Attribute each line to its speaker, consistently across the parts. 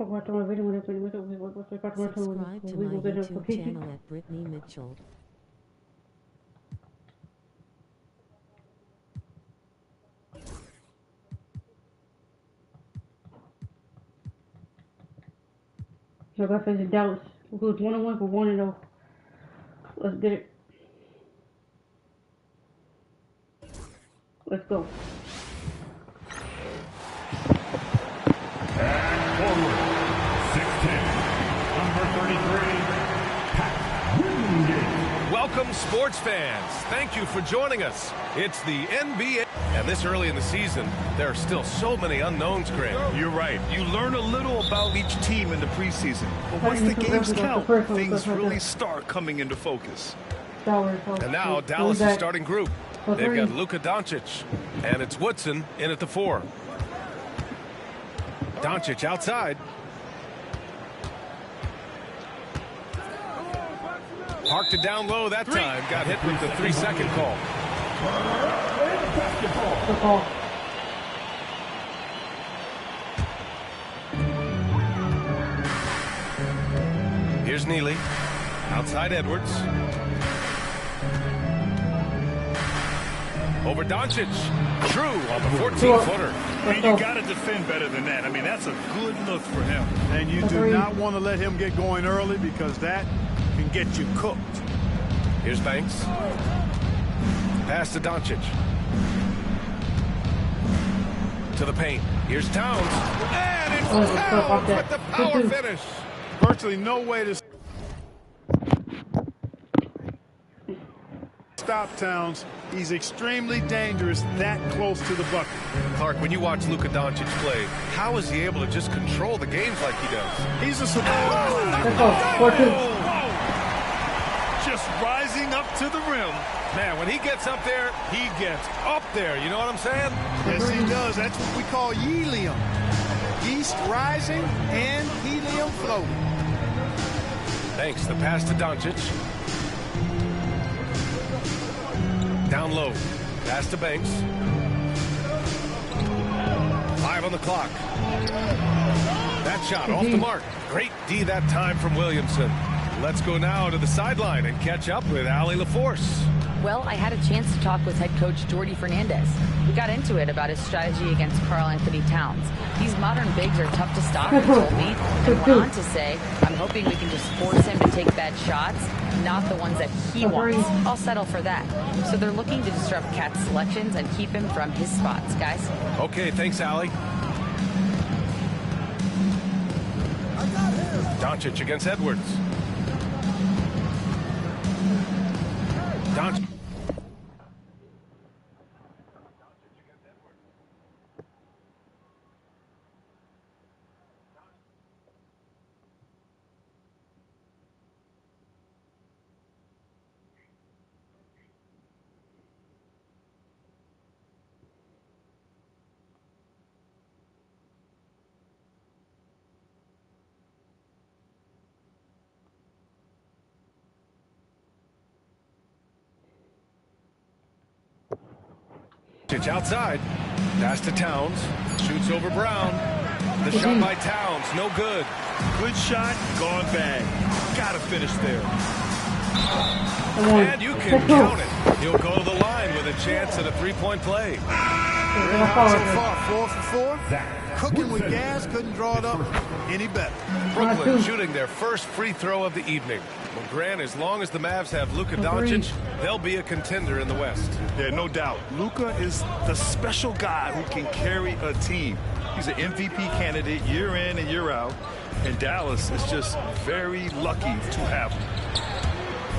Speaker 1: Subscribe to my YouTube channel at Brittany Mitchell.
Speaker 2: So I got facing Dallas. Who's 1-1 for 1-0. Let's get it. Let's go.
Speaker 3: And forward, 6'10", number 33, Pat Wingate.
Speaker 4: Welcome, sports fans. Thank you for joining us. It's the NBA. And this early in the season, there are still so many unknowns, Grant.
Speaker 5: You're right. You learn a little about each team in the preseason. But once the games count, things really start coming into focus.
Speaker 4: And now Dallas' starting group. They've got Luka Doncic, and it's Woodson in at the 4. Doncic outside. Parked it down low that time. Got hit with the 3-second call. Here's Neely. Outside Edwards. Over Doncic. True on the 14-footer.
Speaker 5: And you got to defend better than that. I mean, that's a good look for him.
Speaker 6: And you do not want to let him get going early because that can get you cooked.
Speaker 4: Here's Banks. Pass to Doncic. To the paint. Here's Towns. And it's Towns with the power finish.
Speaker 6: Virtually no way to stop Towns. He's extremely dangerous that close to the bucket.
Speaker 4: Clark, when you watch Luka Doncic play, how is he able to just control the games like he does?
Speaker 6: He's a
Speaker 5: just rising up to the rim.
Speaker 4: Man, when he gets up there, he gets up there. You know what I'm saying?
Speaker 6: Yes, he does. That's what we call helium. Yeast rising and helium floating.
Speaker 4: Thanks. The pass to Doncic. Down low. Pass to Banks. 5 on the clock. That shot off the mark. Great D that time from Williamson. Let's go now to the sideline and catch up with Allie LaForce.
Speaker 7: Well, I had a chance to talk with head coach Jordy Fernandez. We got into it about his strategy against Karl Anthony Towns. These modern bigs are tough to stop, he told me, and went on to say, I'm hoping we can just force him to take bad shots, not the ones that he wants. I'll settle for that. So they're looking to disrupt Cat's selections and keep him from his spots, guys.
Speaker 4: Okay, thanks, Allie. Doncic against Edwards. Doncic. Outside. Pass to Towns. Shoots over Brown. The shot by Towns. No good.
Speaker 5: Good shot. Gone bad. Got to finish there.
Speaker 4: And you can count it. He'll go to the line with a chance at a three-point play.
Speaker 6: So far, 4 for 4. Cooking with gas. Couldn't draw it up any better.
Speaker 4: Brooklyn shooting their first free throw of the evening. Well, Grant, as long as the Mavs have Luka Doncic, they'll be a contender in the West.
Speaker 5: Yeah, no doubt. Luka is the special guy who can carry a team. He's an MVP candidate year in and year out. And Dallas is just very lucky to have him.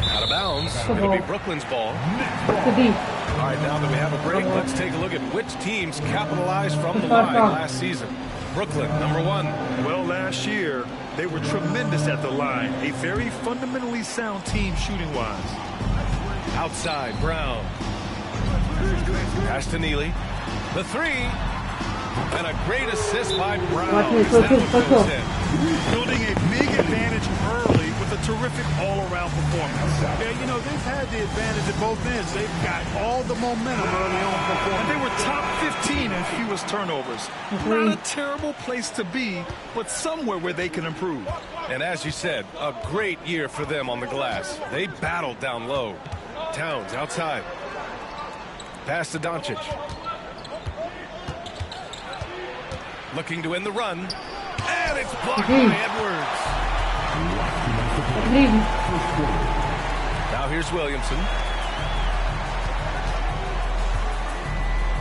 Speaker 4: Out of bounds. Going to be Brooklyn's ball. All right, now that we have a break, let's take a look at which teams capitalized from the line last season. Brooklyn, number 1.
Speaker 5: Well, last year, they were tremendous at the line. A very fundamentally sound team shooting-wise.
Speaker 4: Outside, Brown. Pass to Neely. The 3. And a great assist by Brown.
Speaker 5: Building a big advantage early with a terrific all-around performance.
Speaker 6: Yeah, you know, they've had the advantage at both ends. They've got all the momentum early on performance.
Speaker 5: And they were top 15 in and fewest turnovers. Not a terrible place to be, but somewhere where they can improve.
Speaker 4: And as you said, a great year for them on the glass. They battled down low. Towns outside. Pass to Doncic. Looking to win the run. And it's blocked by Edwards. Now here's Williamson.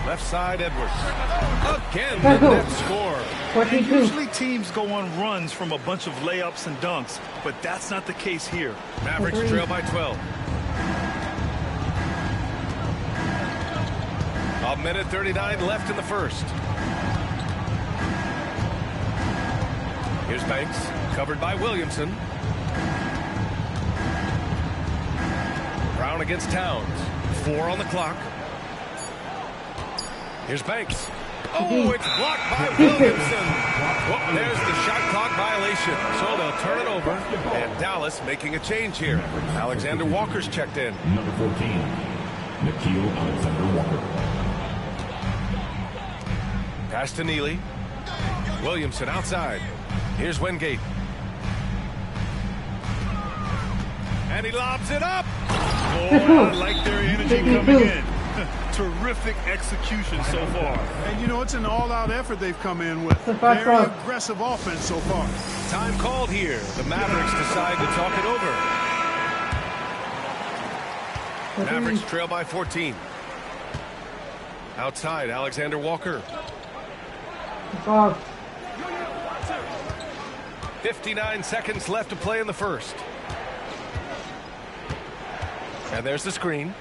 Speaker 4: Left side, Edwards. Again, the net score.
Speaker 5: And usually teams go on runs from a bunch of layups and dunks, but that's not the case here.
Speaker 4: Mavericks trail by 12. A minute 39 left in the first. Here's Banks, covered by Williamson. Brown against Towns. 4 on the clock. Here's Banks. Oh, it's blocked by Williamson. Oh, there's the shot clock violation. So they'll turn it over. And Dallas making a change here. Alexander Walker's checked in.
Speaker 3: Number 14, Nikhil Alexander-Walker.
Speaker 4: Pass to Neely. Williamson outside. Here's Wingate. And he lobs it up.
Speaker 5: Oh, I like their energy coming in. Terrific execution so far.
Speaker 6: And, you know, it's an all-out effort they've come in with. Very aggressive offense so far.
Speaker 4: Time called here. The Mavericks decide to talk it over. Mavericks trail by 14. Outside, Alexander Walker. 59 seconds left to play in the first. And there's the screen.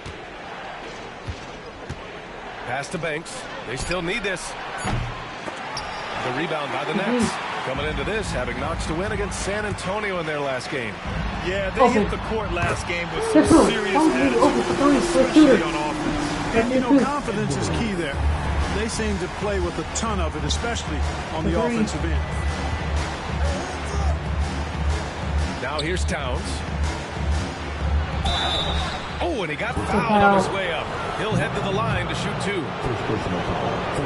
Speaker 4: Pass to Banks. They still need this. The rebound by the Nets. Coming into this, having notched a win against San Antonio in their last game.
Speaker 5: Yeah, they hit the court last game with some serious attitude, especially on offense.
Speaker 6: And, you know, confidence is key there. They seem to play with a ton of it, especially on the offensive end.
Speaker 4: Now here's Towns. Oh, and he got fouled on his way up. He'll head to the line to shoot 2.
Speaker 6: You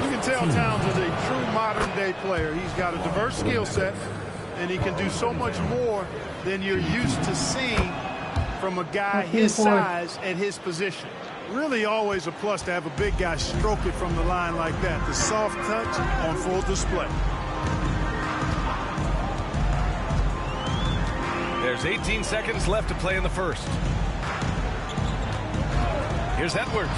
Speaker 6: can tell Towns is a true modern-day player. He's got a diverse skill set, and he can do so much more than you're used to seeing from a guy his size and his position. Really always a plus to have a big guy stroke it from the line like that. The soft touch on full display.
Speaker 4: There's 18 seconds left to play in the first. Here's Edwards.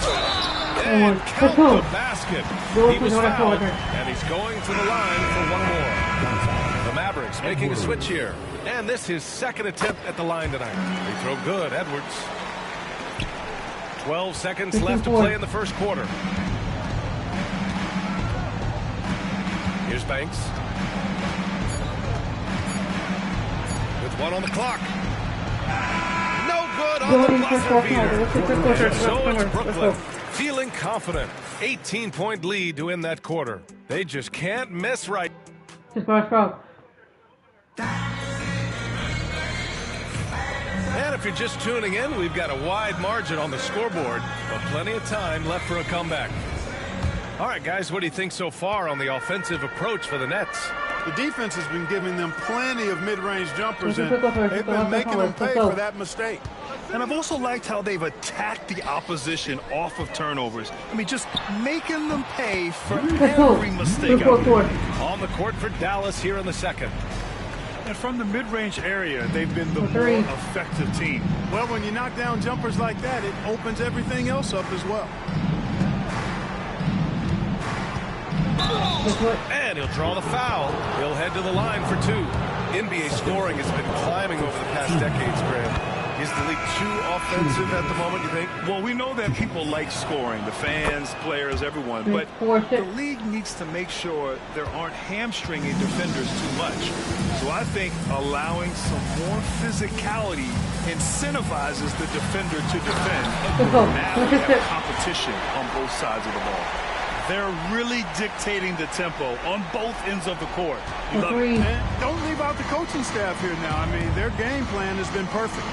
Speaker 4: And count the basket. He was fouled, and he's going to the line for one more. The Mavericks making a switch here. And this is his second attempt at the line tonight. They throw good, Edwards. 12 seconds left to play in the first quarter. Here's Banks. With 1 on the clock. No good on the buzzer beater. So it's Brooklyn feeling confident. 18-point lead to win that quarter. They just can't miss right. And if you're just tuning in, we've got a wide margin on the scoreboard, but plenty of time left for a comeback. All right, guys, what do you think so far on the offensive approach for the Nets?
Speaker 6: The defense has been giving them plenty of mid-range jumpers, and they've been making them pay for that mistake.
Speaker 5: And I've also liked how they've attacked the opposition off of turnovers. I mean, just making them pay for every mistake out there.
Speaker 4: On the court for Dallas here in the second.
Speaker 5: And from the mid-range area, they've been the more effective team.
Speaker 6: Well, when you knock down jumpers like that, it opens everything else up as well.
Speaker 4: And he'll draw the foul. He'll head to the line for 2. NBA scoring has been climbing over the past decades, Graham. Is the league too offensive at the moment, you think?
Speaker 5: Well, we know that people like scoring, the fans, players, everyone, but the league needs to make sure there aren't hamstringing defenders too much. So I think allowing some more physicality incentivizes the defender to defend. Now we have competition on both sides of the ball. They're really dictating the tempo on both ends of the court. You love it.
Speaker 6: And don't leave out the coaching staff here now. I mean, their game plan has been perfect.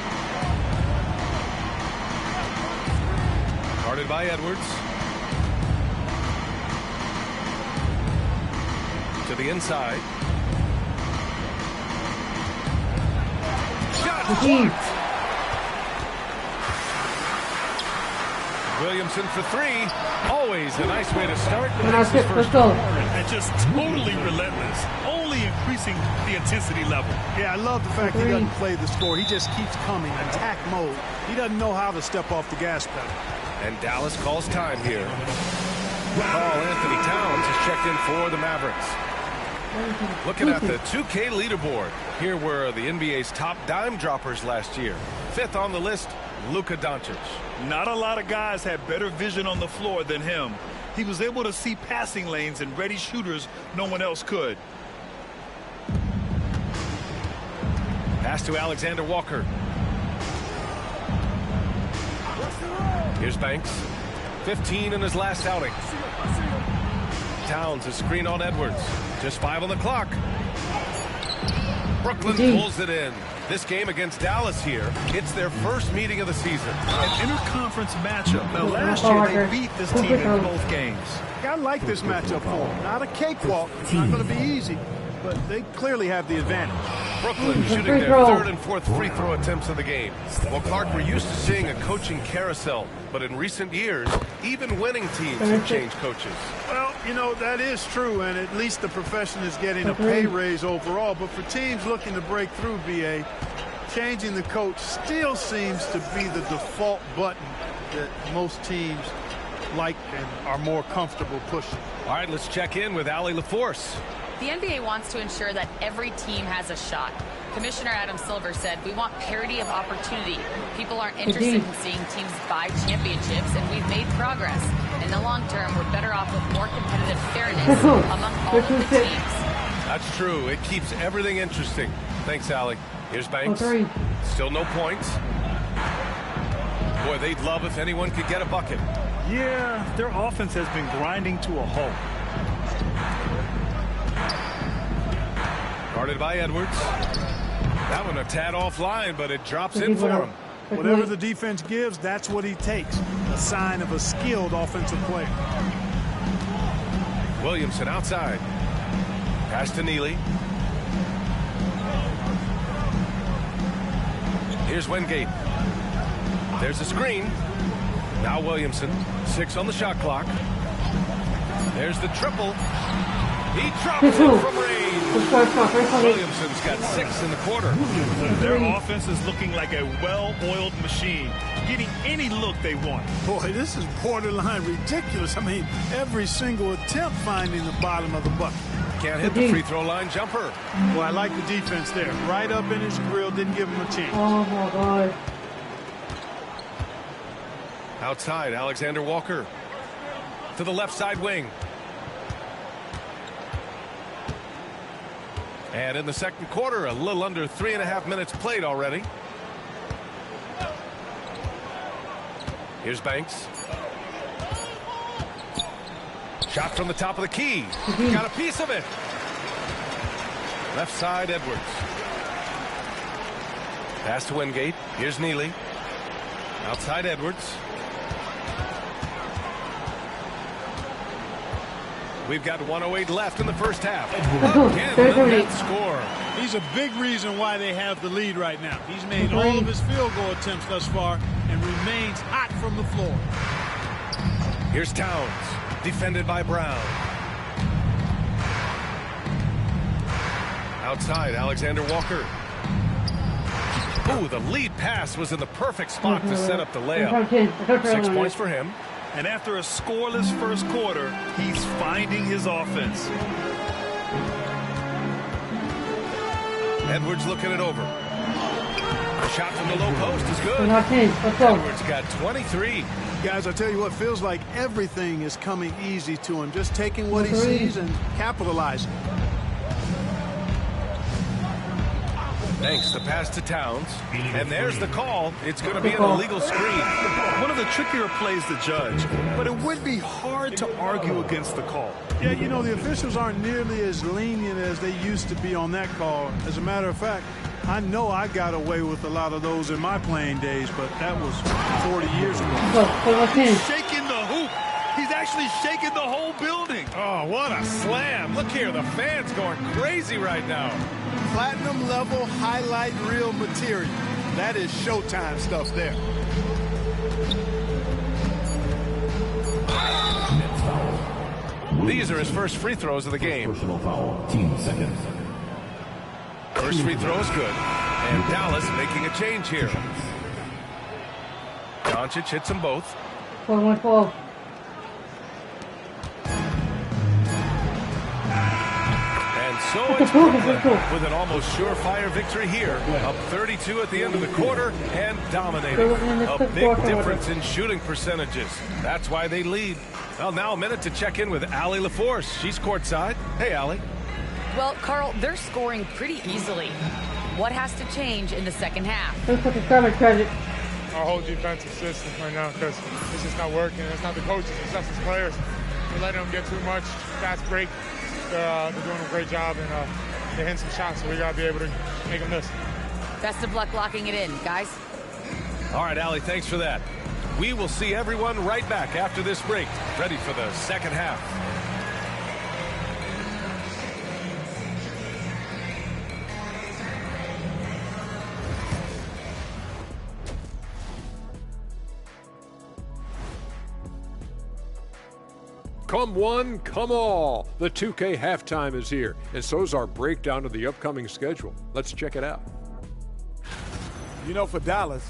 Speaker 4: Guarded by Edwards. to the inside. Shot blocked. Williamson for three. Always a nice way to start.
Speaker 2: Let's go.
Speaker 5: And just totally relentless. Only increasing the intensity level.
Speaker 6: Yeah, I love the fact he doesn't play the score. He just keeps coming, attack mode. He doesn't know how to step off the gas pedal.
Speaker 4: And Dallas calls time here. Karl Anthony Towns is checked in for the Mavericks. Looking at the 2K leaderboard, here were the NBA's top dime droppers last year. Fifth on the list, Luka Doncic.
Speaker 5: Not a lot of guys had better vision on the floor than him. He was able to see passing lanes and ready shooters no one else could.
Speaker 4: Pass to Alexander Walker. Here's Banks. 15 in his last outing. Towns a screen on Edwards. Just 5 on the clock. Brooklyn pulls it in. This game against Dallas here, it's their first meeting of the season.
Speaker 5: An interconference matchup. Now, last year they beat this team in both games.
Speaker 6: I like this matchup for them. Not a cakewalk. It's not going to be easy, but they clearly have the advantage.
Speaker 4: Brooklyn shooting their third and fourth free throw attempts of the game. Well, Clark, we're used to seeing a coaching carousel, but in recent years, even winning teams have changed coaches.
Speaker 6: Well, you know, that is true, and at least the profession is getting a pay raise overall. But for teams looking to break through, BA, changing the coach still seems to be the default button that most teams like and are more comfortable pushing.
Speaker 4: All right, let's check in with Allie LaForce.
Speaker 7: The NBA wants to ensure that every team has a shot. Commissioner Adam Silver said, we want parity of opportunity. People aren't interested in seeing teams buy championships, and we've made progress. In the long term, we're better off with more competitive fairness among all of the teams.
Speaker 4: That's true. It keeps everything interesting. Thanks, Allie. Here's Banks. Still no points. Boy, they'd love if anyone could get a bucket.
Speaker 5: Yeah, their offense has been grinding to a halt.
Speaker 4: Guarded by Edwards. That one a tad offline, but it drops in for him.
Speaker 6: Whatever the defense gives, that's what he takes. A sign of a skilled offensive player.
Speaker 4: Williamson outside. Pass to Neely. Here's Wingate. There's a screen. Now Williamson. 6 on the shot clock. There's the triple. He drops it from range. Williamson's got 6 in the quarter.
Speaker 5: Their offense is looking like a well-oiled machine, getting any look they want.
Speaker 6: Boy, this is borderline ridiculous. I mean, every single attempt finding the bottom of the bucket.
Speaker 4: Can't hit the free throw line jumper.
Speaker 6: Well, I like the defense there. Right up in his grill, didn't give him a chance.
Speaker 2: Oh, my God.
Speaker 4: Outside, Alexander Walker. To the left side wing. And in the second quarter, a little under 3.5 minutes played already. Here's Banks. Shot from the top of the key. Got a piece of it. Left side, Edwards. Pass to Wingate. Here's Neely. Outside, Edwards. We've got 1:08 left in the first half. Again, the net score.
Speaker 6: He's a big reason why they have the lead right now. He's made all of his field goal attempts thus far and remains hot from the floor.
Speaker 4: Here's Towns, defended by Brown. Outside, Alexander Walker. Oh, the lead pass was in the perfect spot to set up the layup. 6 points for him.
Speaker 5: And after a scoreless first quarter, he's finding his offense.
Speaker 4: Edwards looking it over. A shot from the low post is good. Edwards got 23.
Speaker 6: Guys, I tell you what, feels like everything is coming easy to him. Just taking what he sees and capitalizing.
Speaker 4: Thanks. The pass to Towns. And there's the call. It's going to be an illegal screen.
Speaker 5: One of the trickier plays to judge, but it would be hard to argue against the call.
Speaker 6: Yeah, you know, the officials aren't nearly as lenient as they used to be on that call. As a matter of fact, I know I got away with a lot of those in my playing days, but that was 40 years ago.
Speaker 5: He's shaking the hoop. He's actually shaking the whole building.
Speaker 4: Oh, what a slam. Look here, the fans going crazy right now.
Speaker 6: Platinum level highlight reel material. That is Showtime stuff there.
Speaker 4: These are his first free throws of the game.
Speaker 3: Personal foul, team seconds.
Speaker 4: First free throw is good. And Dallas making a change here. Doncic hits them both.
Speaker 2: 4-1-4.
Speaker 4: And so it's Brooklyn with an almost surefire victory here. Up 32 at the end of the quarter and dominating. A big difference in shooting percentages. That's why they lead. Well, now a minute to check in with Allie LaForce. She's courtside. Hey, Allie.
Speaker 7: Well, Carl, they're scoring pretty easily. What has to change in the second half?
Speaker 2: Let's put the stomach credit.
Speaker 8: Our whole defensive system right now, because it's just not working. It's not the coaches, it's us as players. We're letting them get too much fast break. They're doing a great job, and they're hitting some shots, so we got to be able to make them miss.
Speaker 7: Best of luck locking it in, guys.
Speaker 4: All right, Allie, thanks for that. We will see everyone right back after this break, ready for the second half.
Speaker 9: Come one, come all. The 2K halftime is here, and so's our breakdown of the upcoming schedule. Let's check it out.
Speaker 6: You know, for Dallas,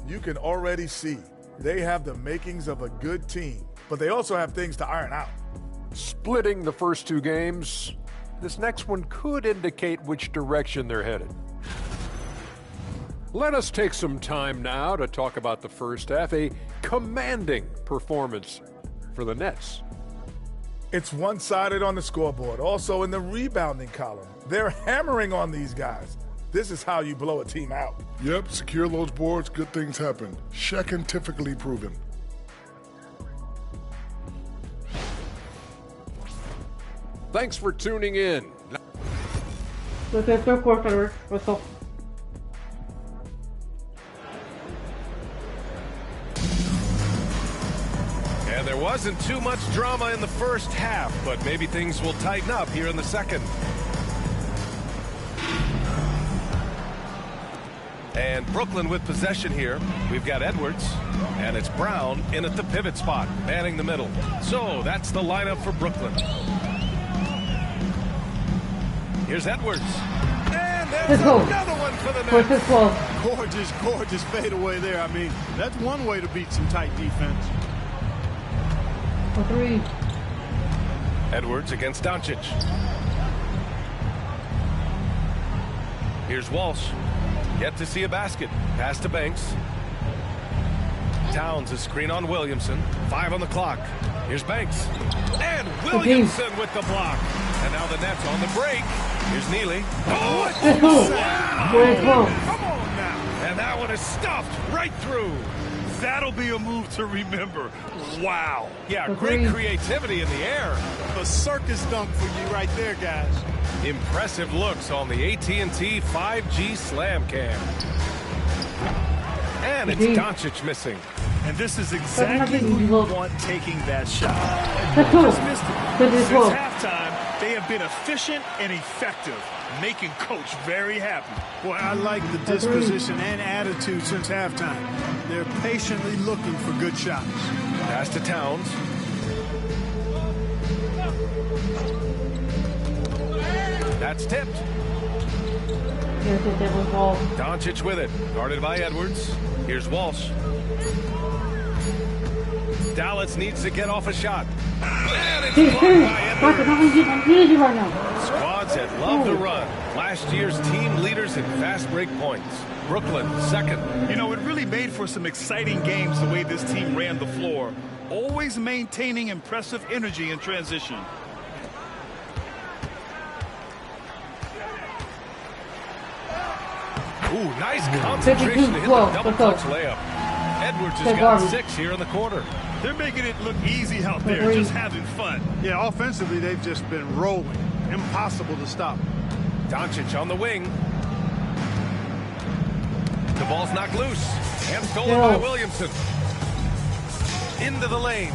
Speaker 6: you can already see they have the makings of a good team, but they also have things to iron out.
Speaker 9: Splitting the first two games, this next one could indicate which direction they're headed. Let us take some time now to talk about the first half, a commanding performance for the Nets.
Speaker 6: It's one-sided on the scoreboard, also in the rebounding column. They're hammering on these guys. This is how you blow a team out.
Speaker 10: Yep, secure those boards, good things happen. Scientifically proven.
Speaker 9: Thanks for tuning in.
Speaker 2: Let's get third quarter. Let's go.
Speaker 4: And there wasn't too much drama in the first half, but maybe things will tighten up here in the second. And Brooklyn with possession here. We've got Edwards, and it's Brown in at the pivot spot, manning the middle. So that's the lineup for Brooklyn. Here's Edwards. And there's another one for the Nets.
Speaker 6: Gorgeous, gorgeous fadeaway there. I mean, that's one way to beat some tight defense.
Speaker 2: 3.
Speaker 4: Edwards against Doncic. Here's Walsh. Yet to see a basket. Pass to Banks. Towns a screen on Williamson. 5 on the clock. Here's Banks. And Williamson with the block. And now the Nets on the break. Here's Neely. Oh, wow. Come on now. And that one is stuffed right through.
Speaker 5: That'll be a move to remember. Wow.
Speaker 4: Yeah, great creativity in the air.
Speaker 6: A circus dunk for you right there, guys.
Speaker 4: Impressive looks on the AT&T 5G Slam Cam. And it's Doncic missing.
Speaker 5: And this is exactly who you want taking that shot. And just missed it. Since halftime, they have been efficient and effective, making Coach very happy.
Speaker 6: Boy, I like the disposition and attitude since halftime. They're patiently looking for good shots.
Speaker 4: Pass to Towns. That's tipped. Doncic with it. Guarded by Edwards. Here's Walsh. Dallas needs to get off a shot. And it's blocked by Edwards. Squads that love the run. Last year's team leaders in fast break points. Brooklyn, second.
Speaker 5: You know, it really made for some exciting games the way this team ran the floor. Always maintaining impressive energy in transition.
Speaker 4: Ooh, nice concentration to hit the double clutch layup. Edwards has got 6 here in the quarter.
Speaker 5: They're making it look easy out there, just having fun.
Speaker 6: Yeah, offensively, they've just been rolling. Impossible to stop.
Speaker 4: Doncic on the wing. The ball's knocked loose and stolen by Williamson. Into the lane.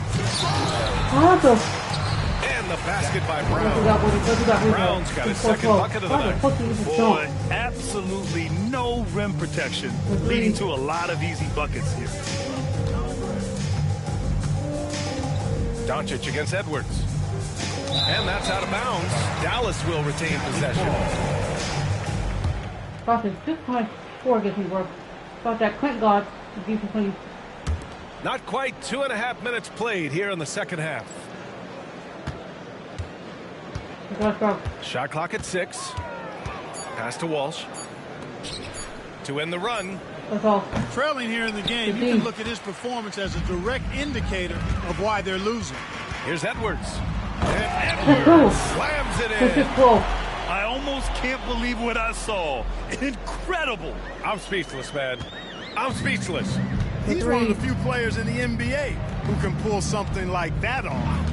Speaker 4: And And the basket by Brown. Brown's got his second bucket of the night.
Speaker 5: Boy, absolutely no rim protection, leading to a lot of easy buckets here.
Speaker 4: Doncic against Edwards. And that's out of bounds. Dallas will retain possession.
Speaker 2: Gosh, it's just how much score gets me work. About that Clint God, the defense.
Speaker 4: Not quite 2.5 minutes played here in the second half. Shot clock at 6. Pass to Walsh. To end the run.
Speaker 2: That's all.
Speaker 6: Trailing here in the game, you can look at his performance as a direct indicator of why they're losing.
Speaker 4: Here's Edwards. And Edwards slams it in.
Speaker 5: I almost can't believe what I saw. Incredible.
Speaker 4: I'm speechless, man. I'm speechless.
Speaker 6: He's one of the few players in the NBA who can pull something like that off.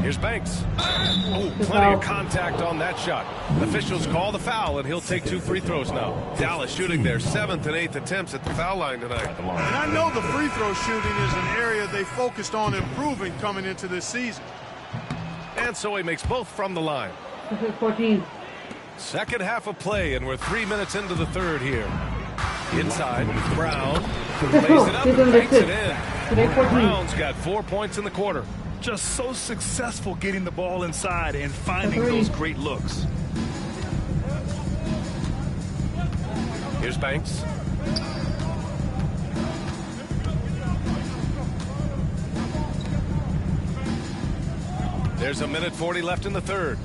Speaker 4: Here's Banks. Oh, plenty of contact on that shot. Officials call the foul, and he'll take 2 free throws now. Dallas shooting their 7th and 8th attempts at the foul line tonight.
Speaker 6: And I know the free throw shooting is an area they focused on improving coming into this season.
Speaker 4: And so he makes both from the line.
Speaker 2: 14.
Speaker 4: Second half of play, and we're 3 minutes into the third here. Inside, Brown lays it up and banks it in. Brown's got 4 points in the quarter.
Speaker 5: Just so successful getting the ball inside and finding those great looks.
Speaker 4: Here's Banks. There's 1:40 left in the third.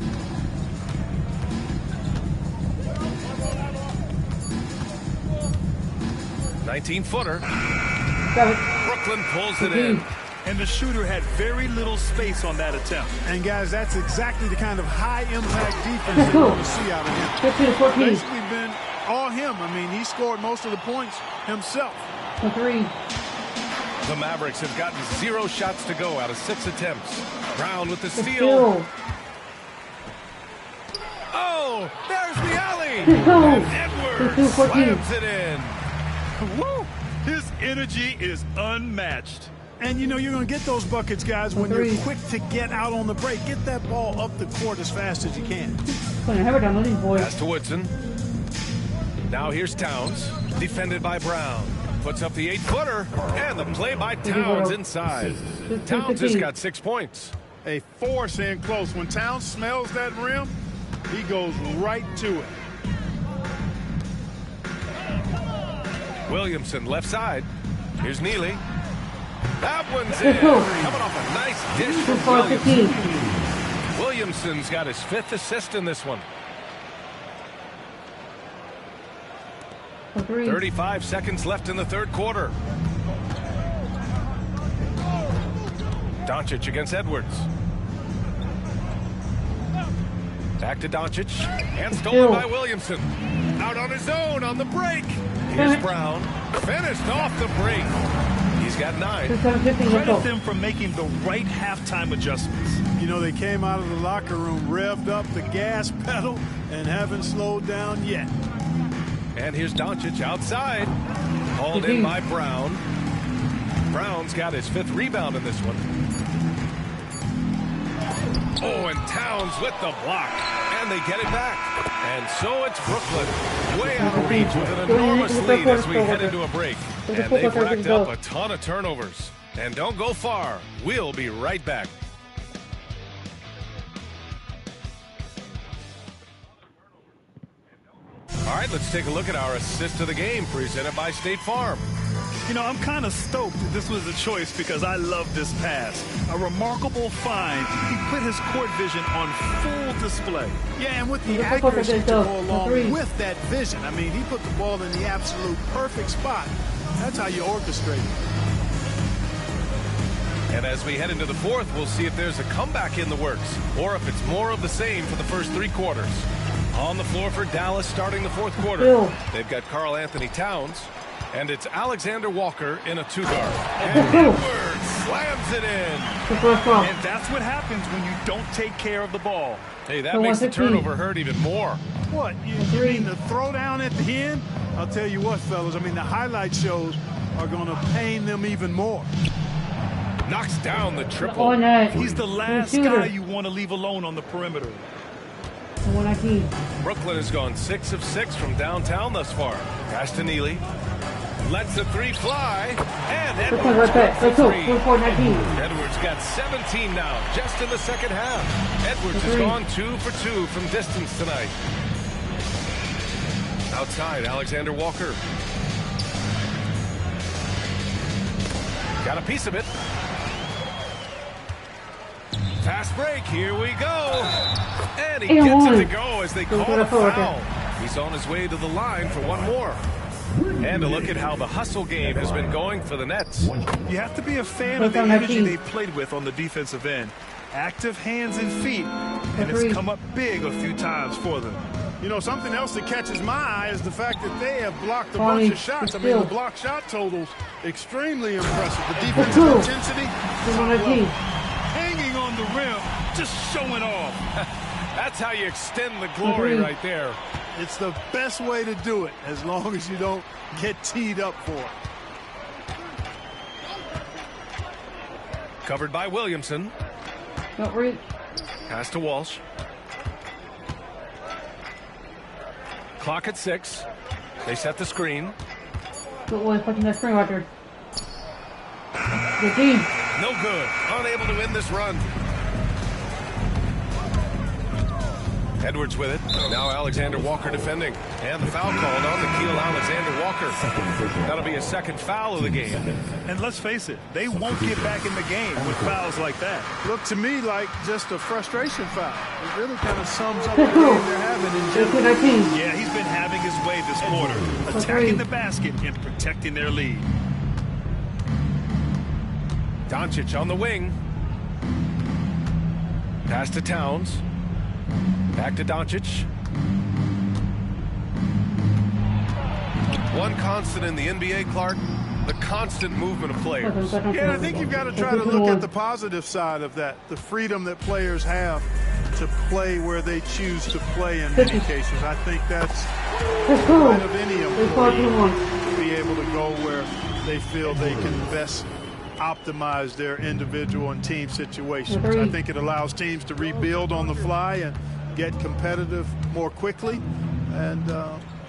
Speaker 4: "19-footer. Brooklyn pulls it in.
Speaker 5: And the shooter had very little space on that attempt.
Speaker 6: And guys, that's exactly the kind of high-impact defense they want to see out of him.
Speaker 2: 15-14.
Speaker 6: Basically been all him. I mean, he scored most of the points himself.
Speaker 2: 3.
Speaker 4: The Mavericks have gotten 0 shots to go out of 6 attempts. Brown with the steal. Oh, there's the alley. And Edwards slams it in.
Speaker 5: Woo! His energy is unmatched.
Speaker 6: And, you know, you're going to get those buckets, guys, when you're quick to get out on the break. Get that ball up the court as fast as you can.
Speaker 4: Pass to Woodson. Now here's Towns, defended by Brown. Puts up the 8-footer, and the play by Towns inside. Towns has got 6 points.
Speaker 6: A force in close. When Towns smells that rim, he goes right to it.
Speaker 4: Williamson left side. Here's Neely. That one's in. Coming off a nice dish from Williamson. Williamson's got his 5th assist in this one. 35 seconds left in the third quarter. Doncic against Edwards. Back to Doncic. And stolen by Williamson. Out on his own on the break. Here's Brown. Finished off the break. He's got 9.
Speaker 5: Credit them for making the right halftime adjustments.
Speaker 6: You know, they came out of the locker room, revved up the gas pedal, and haven't slowed down yet.
Speaker 4: And here's Doncic outside. Hauled in by Brown. Brown's got his 5th rebound in this one. Oh, and Towns with the block. And they get it back. And so it's Brooklyn. Way out of reach with an enormous lead as we head into a break. And they've racked up a ton of turnovers. And don't go far. We'll be right back. All right, let's take a look at our assist of the game presented by State Farm.
Speaker 5: You know, I'm kind of stoked this was a choice because I love this pass. A remarkable find. He put his court vision on full display.
Speaker 6: Yeah, and with the accuracy to go along with that vision. I mean, he put the ball in the absolute perfect spot. That's how you orchestrate it.
Speaker 4: And as we head into the fourth, we'll see if there's a comeback in the works or if it's more of the same for the first 3 quarters. On the floor for Dallas starting the fourth quarter. They've got Karl Anthony Towns. And it's Alexander Walker in a 2-guard. And Edwards slams it in.
Speaker 5: And that's what happens when you don't take care of the ball.
Speaker 4: Hey, that makes the turnover hurt even more.
Speaker 6: What? You mean the throwdown at the end? I'll tell you what, fellas. I mean, the highlight shows are going to pain them even more.
Speaker 4: Knocks down the triple.
Speaker 2: On that.
Speaker 5: He's the last guy you want to leave alone on the perimeter.
Speaker 4: Brooklyn has gone 6 of 6 from downtown thus far. Pass to Neely. Lets the three fly. And Edwards got 3. Edwards got 17 now, just in the second half. Edwards has gone 2 for 2 from distance tonight. Outside, Alexander Walker. Got a piece of it. Fast break, here we go. And he gets it to go as they call a foul. He's on his way to the line for one more. And a look at how the hustle game has been going for the Nets.
Speaker 5: You have to be a fan of the energy they've played with on the defensive end. Active hands and feet, and it's come up big a few times for them.
Speaker 6: You know, something else that catches my eye is the fact that they have blocked a bunch of shots. I mean, the block shot totals, extremely impressive. The defensive intensity,
Speaker 5: hanging on the rim, just showing off.
Speaker 4: That's how you extend the glory right there.
Speaker 6: It's the best way to do it, as long as you don't get teed up for it.
Speaker 4: Covered by Williamson. Pass to Walsh. Clock at 6. They set the screen.
Speaker 2: Good boy, touching that screen right there.
Speaker 4: No good. Unable to win this run. Edwards with it. Now Alexander Walker defending. And the foul called on Nickeil Alexander-Walker. That'll be a second foul of the game.
Speaker 5: And let's face it, they won't get back in the game with fouls like that.
Speaker 6: Look to me like just a frustration foul. It really kind of sums up the game they're having in general.
Speaker 5: Yeah, he's been having his way this quarter. Attacking the basket and protecting their lead.
Speaker 4: Doncic on the wing. Pass to Towns. Back to Doncic. One constant in the NBA, Clark, the constant movement of players.
Speaker 6: Yeah, I think you've got to try to look at the positive side of that, the freedom that players have to play where they choose to play in many cases. I think that's kind of any employee to be able to go where they feel they can best optimize their individual and team situations. I think it allows teams to rebuild on the fly and get competitive more quickly, and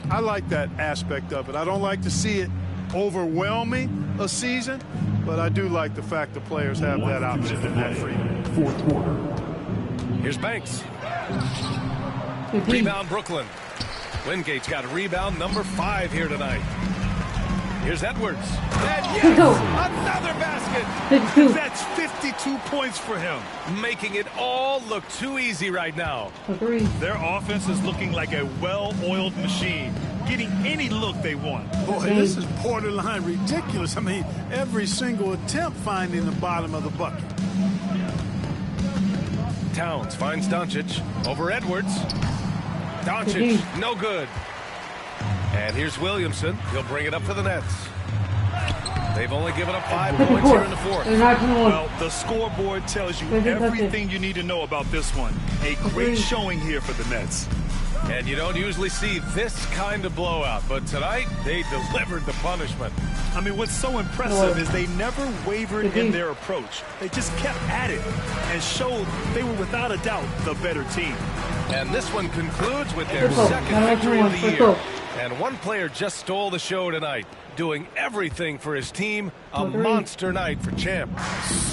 Speaker 6: I like that aspect of it. I don't like to see it overwhelming a season, but I do like the fact the players have that option and that freedom.
Speaker 3: Fourth quarter.
Speaker 4: Here's Banks. Rebound Brooklyn. Wingate's got a rebound number 5 here tonight. Here's Edwards. And yes, another basket.
Speaker 5: That's 52 points for him.
Speaker 4: Making it all look too easy right now.
Speaker 5: Their offense is looking like a well-oiled machine, getting any look they want.
Speaker 6: Boy, this is borderline ridiculous. I mean, every single attempt finding the bottom of the bucket.
Speaker 4: Towns finds Doncic over Edwards. Doncic, no good. And here's Williamson. He'll bring it up for the Nets. They've only given up 5 points here in the fourth.
Speaker 5: Well, the scoreboard tells you everything you need to know about this one. A great showing here for the Nets.
Speaker 4: And you don't usually see this kind of blowout, but tonight they delivered the punishment.
Speaker 5: I mean, what's so impressive is they never wavered in their approach. They just kept at it and showed they were without a doubt the better team.
Speaker 4: And this one concludes with their second victory of the year. And one player just stole the show tonight, doing everything for his team. A monster night for Champ.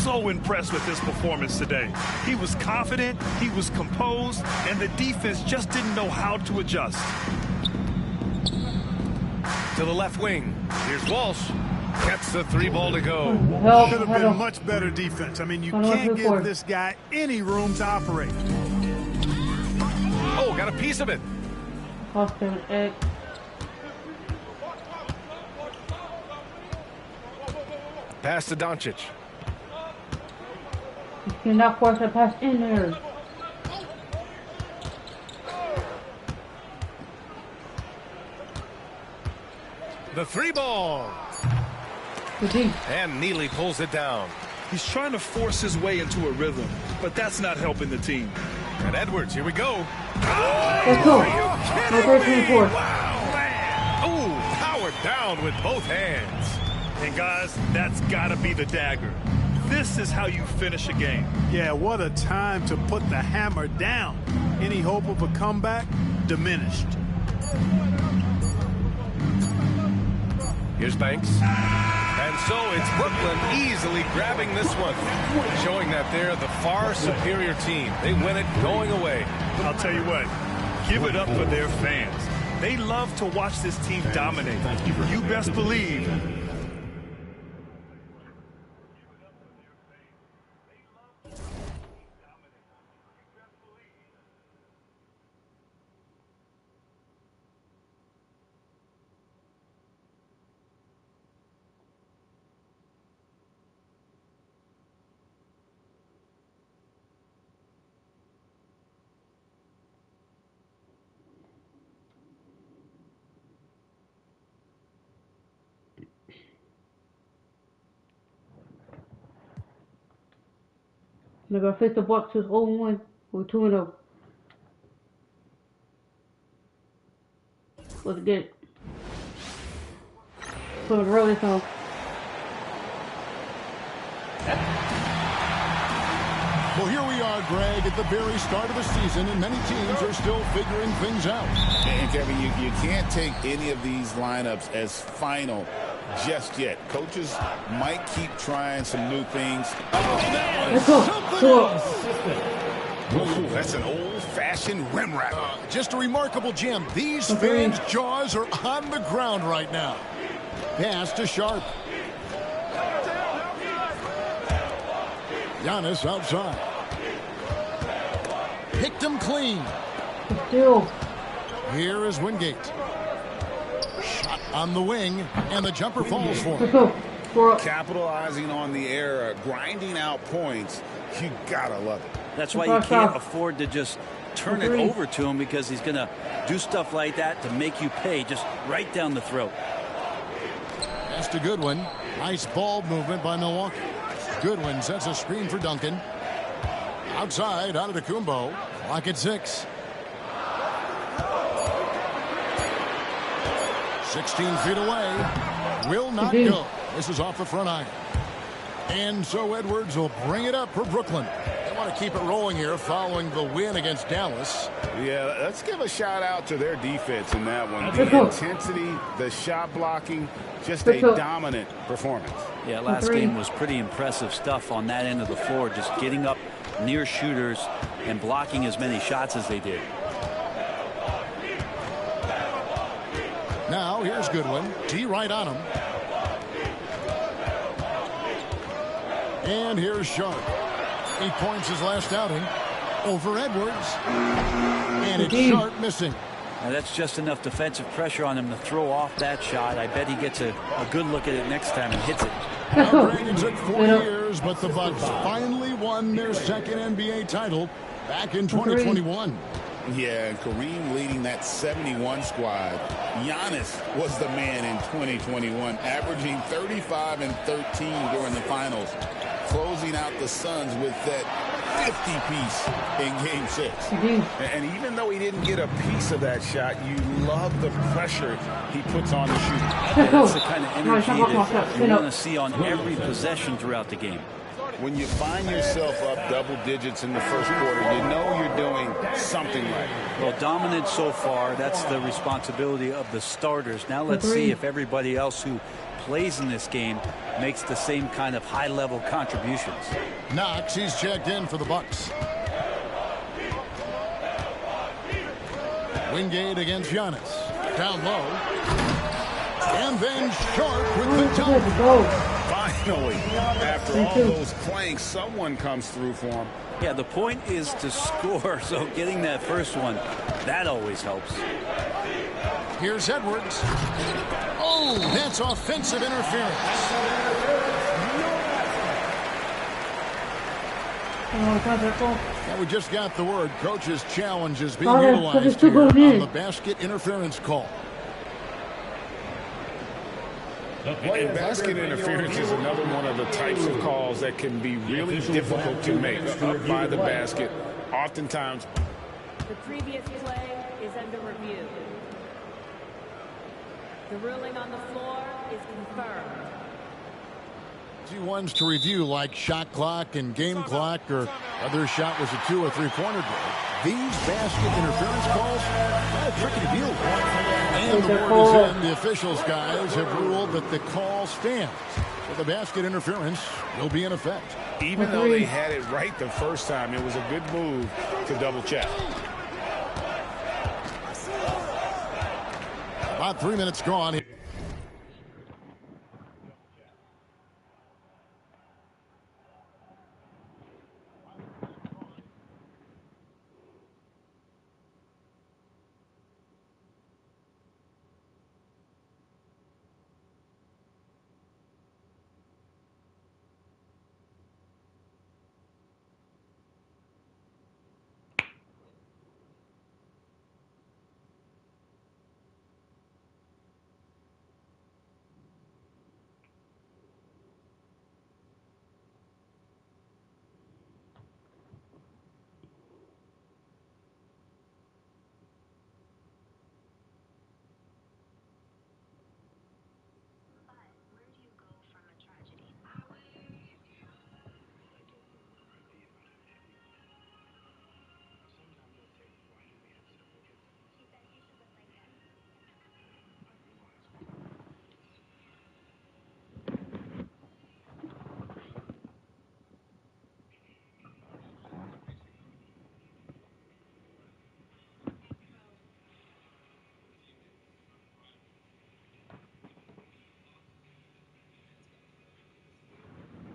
Speaker 5: So impressed with his performance today. He was confident, he was composed, and the defense just didn't know how to adjust.
Speaker 4: To the left wing. Here's Walsh. Gets the 3 ball to go.
Speaker 6: Could have been much better defense. I mean, you can't give this guy any room to operate.
Speaker 4: Oh, got a piece of it. Pass to Doncic.
Speaker 2: You cannot force a pass in there.
Speaker 4: The 3 ball. And Neely pulls it down.
Speaker 5: He's trying to force his way into a rhythm, but that's not helping the team.
Speaker 4: And Edwards, here we go.
Speaker 2: Let's go. Number 24.
Speaker 4: Wow. Ooh, powered down with both hands.
Speaker 5: And guys, that's got to be the dagger. This is how you finish a game.
Speaker 6: Yeah, what a time to put the hammer down. Any hope of a comeback? Diminished.
Speaker 4: Here's Banks. And so it's Brooklyn easily grabbing this one, showing that they're the far superior team. They win it going away.
Speaker 5: I'll tell you what, give it up for their fans. They love to watch this team dominate. You best believe.
Speaker 2: They're going to face the Bucks who's 0-1 or 2-0. Let's get it. So roll this on.
Speaker 11: Well, here we are, Greg, at the very start of the season, and many teams are still figuring things out.
Speaker 12: And, Kevin, you can't take any of these lineups as final just yet. Coaches might keep trying some new things.
Speaker 2: Let's go.
Speaker 12: Ooh, that's an old-fashioned rim wrap.
Speaker 11: Just a remarkable gem. These fans' jaws are on the ground right now. Pass to Sharp. Giannis outside. Picked him clean.
Speaker 2: Still.
Speaker 11: Here is Wingate. Shot on the wing, and the jumper falls for him.
Speaker 12: Capitalizing on the error, grinding out points. You gotta love it.
Speaker 13: That's why you can't afford to just turn it over to him, because he's going to do stuff like that to make you pay just right down the throat.
Speaker 11: That's a Goodwin. Nice ball movement by Milwaukee. Goodwin sets a screen for Duncan. Outside, out of the Kumbo. Clock at 6. 16 feet away. Will not go. This is off the front iron. And so Edwards will bring it up for Brooklyn. They want to keep it rolling here following the win against Dallas.
Speaker 12: Yeah, let's give a shout out to their defense in that one. The intensity, the shot blocking, just a dominant performance.
Speaker 13: Yeah, last game was pretty impressive stuff on that end of the floor, just getting up near shooters and blocking as many shots as they did.
Speaker 11: Now here's Goodwin. D right on him. And here's Sharp. 8 points his last outing over Edwards. And it's Sharp missing.
Speaker 13: Now that's just enough defensive pressure on him to throw off that shot. I bet he gets a good look at it next time and hits it.
Speaker 11: It took 4 years, but the Bucks finally won their second NBA title back in 2021.
Speaker 12: Yeah, Kareem leading that 71 squad. Giannis was the man in 2021, averaging 35 and 13 during the finals, closing out the Suns with that 50-piece in Game 6. And even though he didn't get a piece of that shot, you love the pressure he puts on the shooter.
Speaker 13: That's the kind of energy that you want to see on every possession throughout the game.
Speaker 12: When you find yourself up double digits in the first quarter, you know you're doing something right.
Speaker 13: Well, dominant so far. That's the responsibility of the starters. Now let's see if everybody else who plays in this game makes the same kind of high-level contributions.
Speaker 11: Knox, he's checked in for the Bucks. Wingate against Giannis. Down low. And then Sharp with the dunk.
Speaker 12: Finally, after all those clanks, someone comes through for him.
Speaker 13: Yeah, the point is to score, so getting that first one, that always helps.
Speaker 11: Here's Edwards. Oh, that's offensive interference. Now we just got the word. Coach's challenge is being utilized here on the basket interference call.
Speaker 12: And basket interference is another one of the types of calls that can be really difficult to make up by the basket. Oftentimes,
Speaker 14: the previous play is under review. The ruling on the floor is confirmed.
Speaker 11: Easy ones to review, like shot clock and game clock, or whether a shot was a 2 or 3-pointer goal. These basket interference calls are tricky to deal with. And the board is in. The officials, guys, have ruled that the call stands. So the basket interference will be in effect.
Speaker 12: Even though they had it right the first time, it was a good move to double check.
Speaker 11: About 3 minutes gone.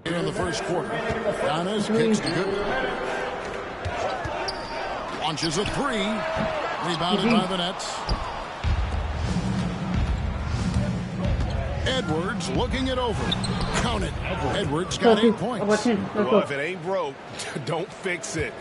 Speaker 11: In the first quarter, Giannis kicks to good. Launches a 3. Rebounded by the Nets. Edwards looking it over. Count it. Edwards got 8 points.
Speaker 12: Well, if it ain't broke, don't fix it.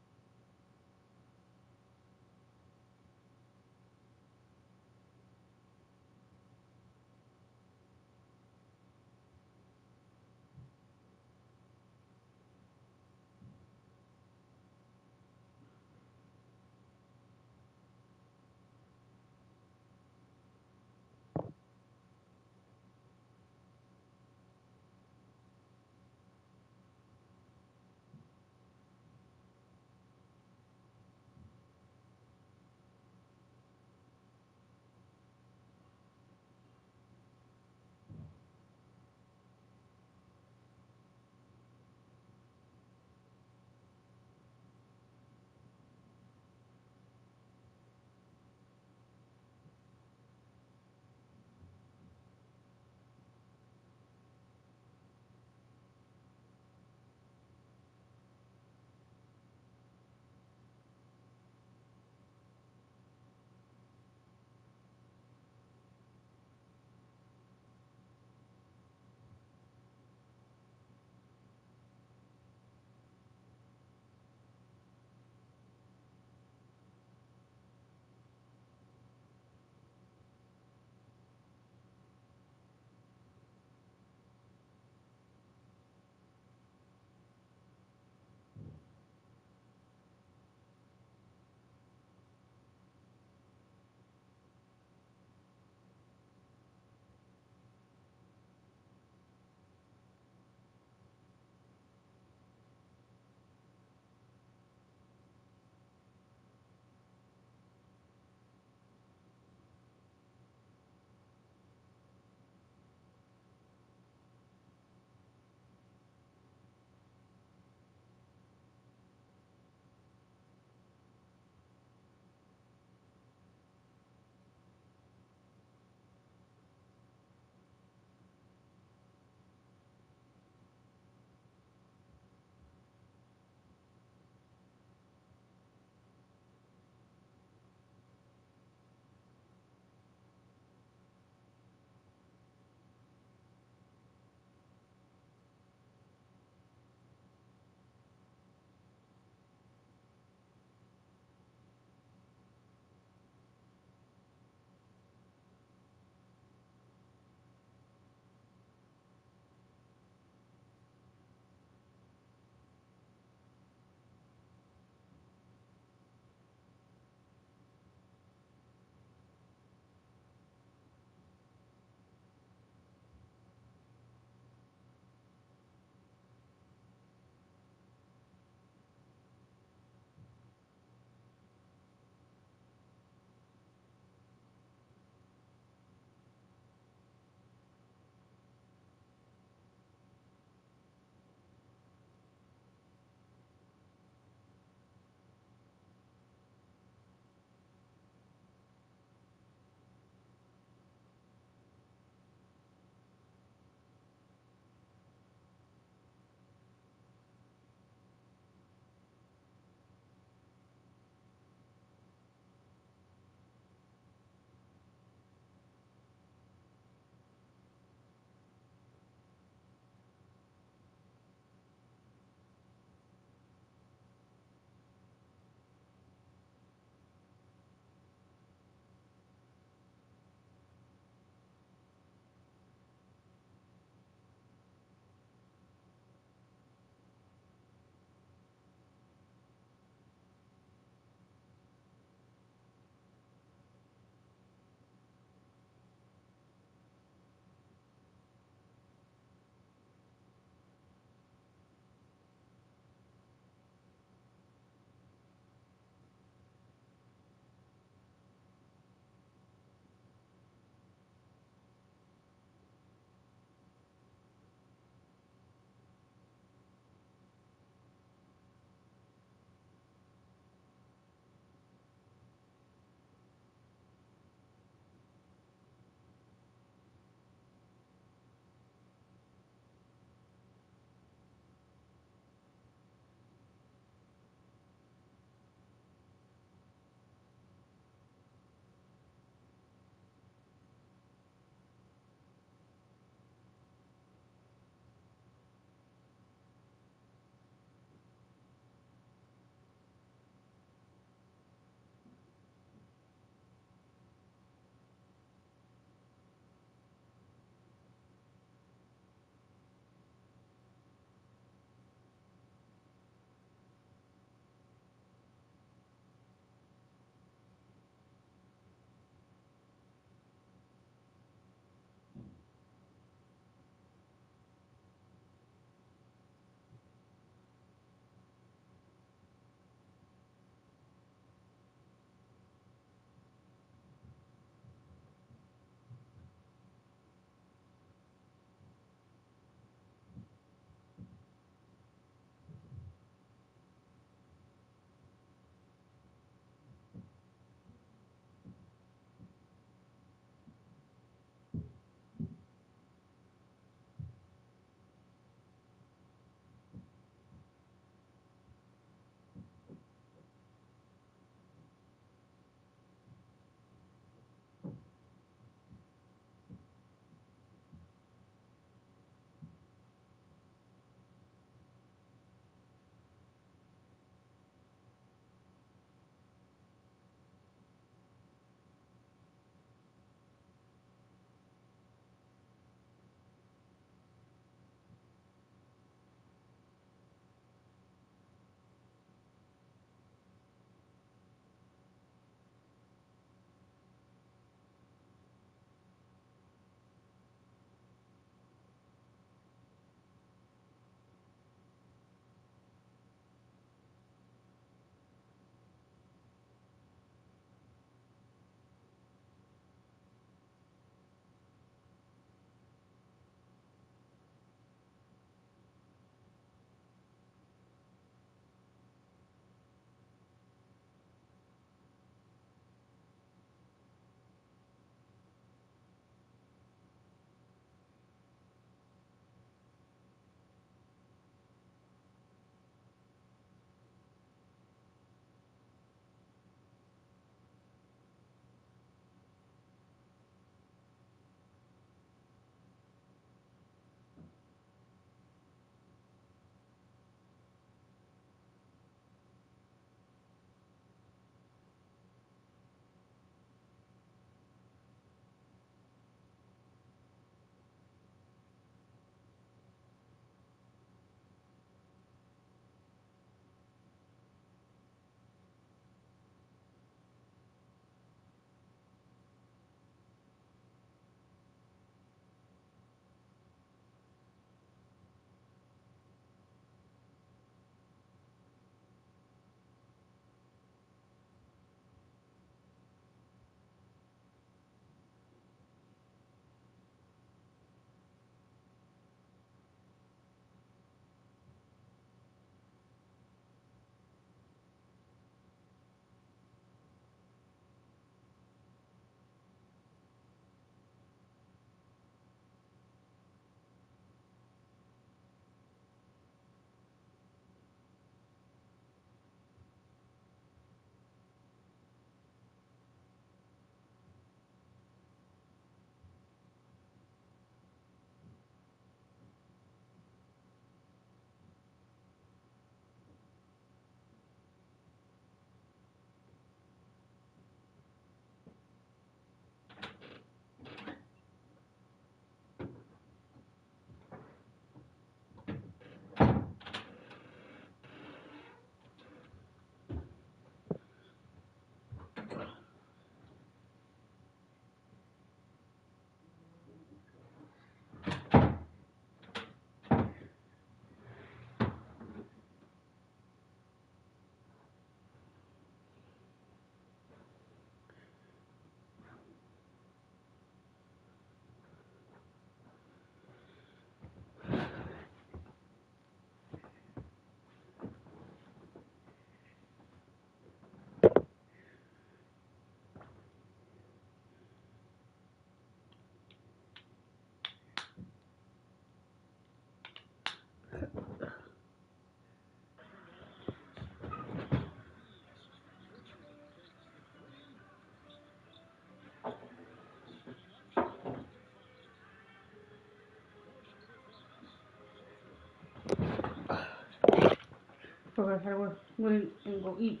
Speaker 2: I gotta go and go eat.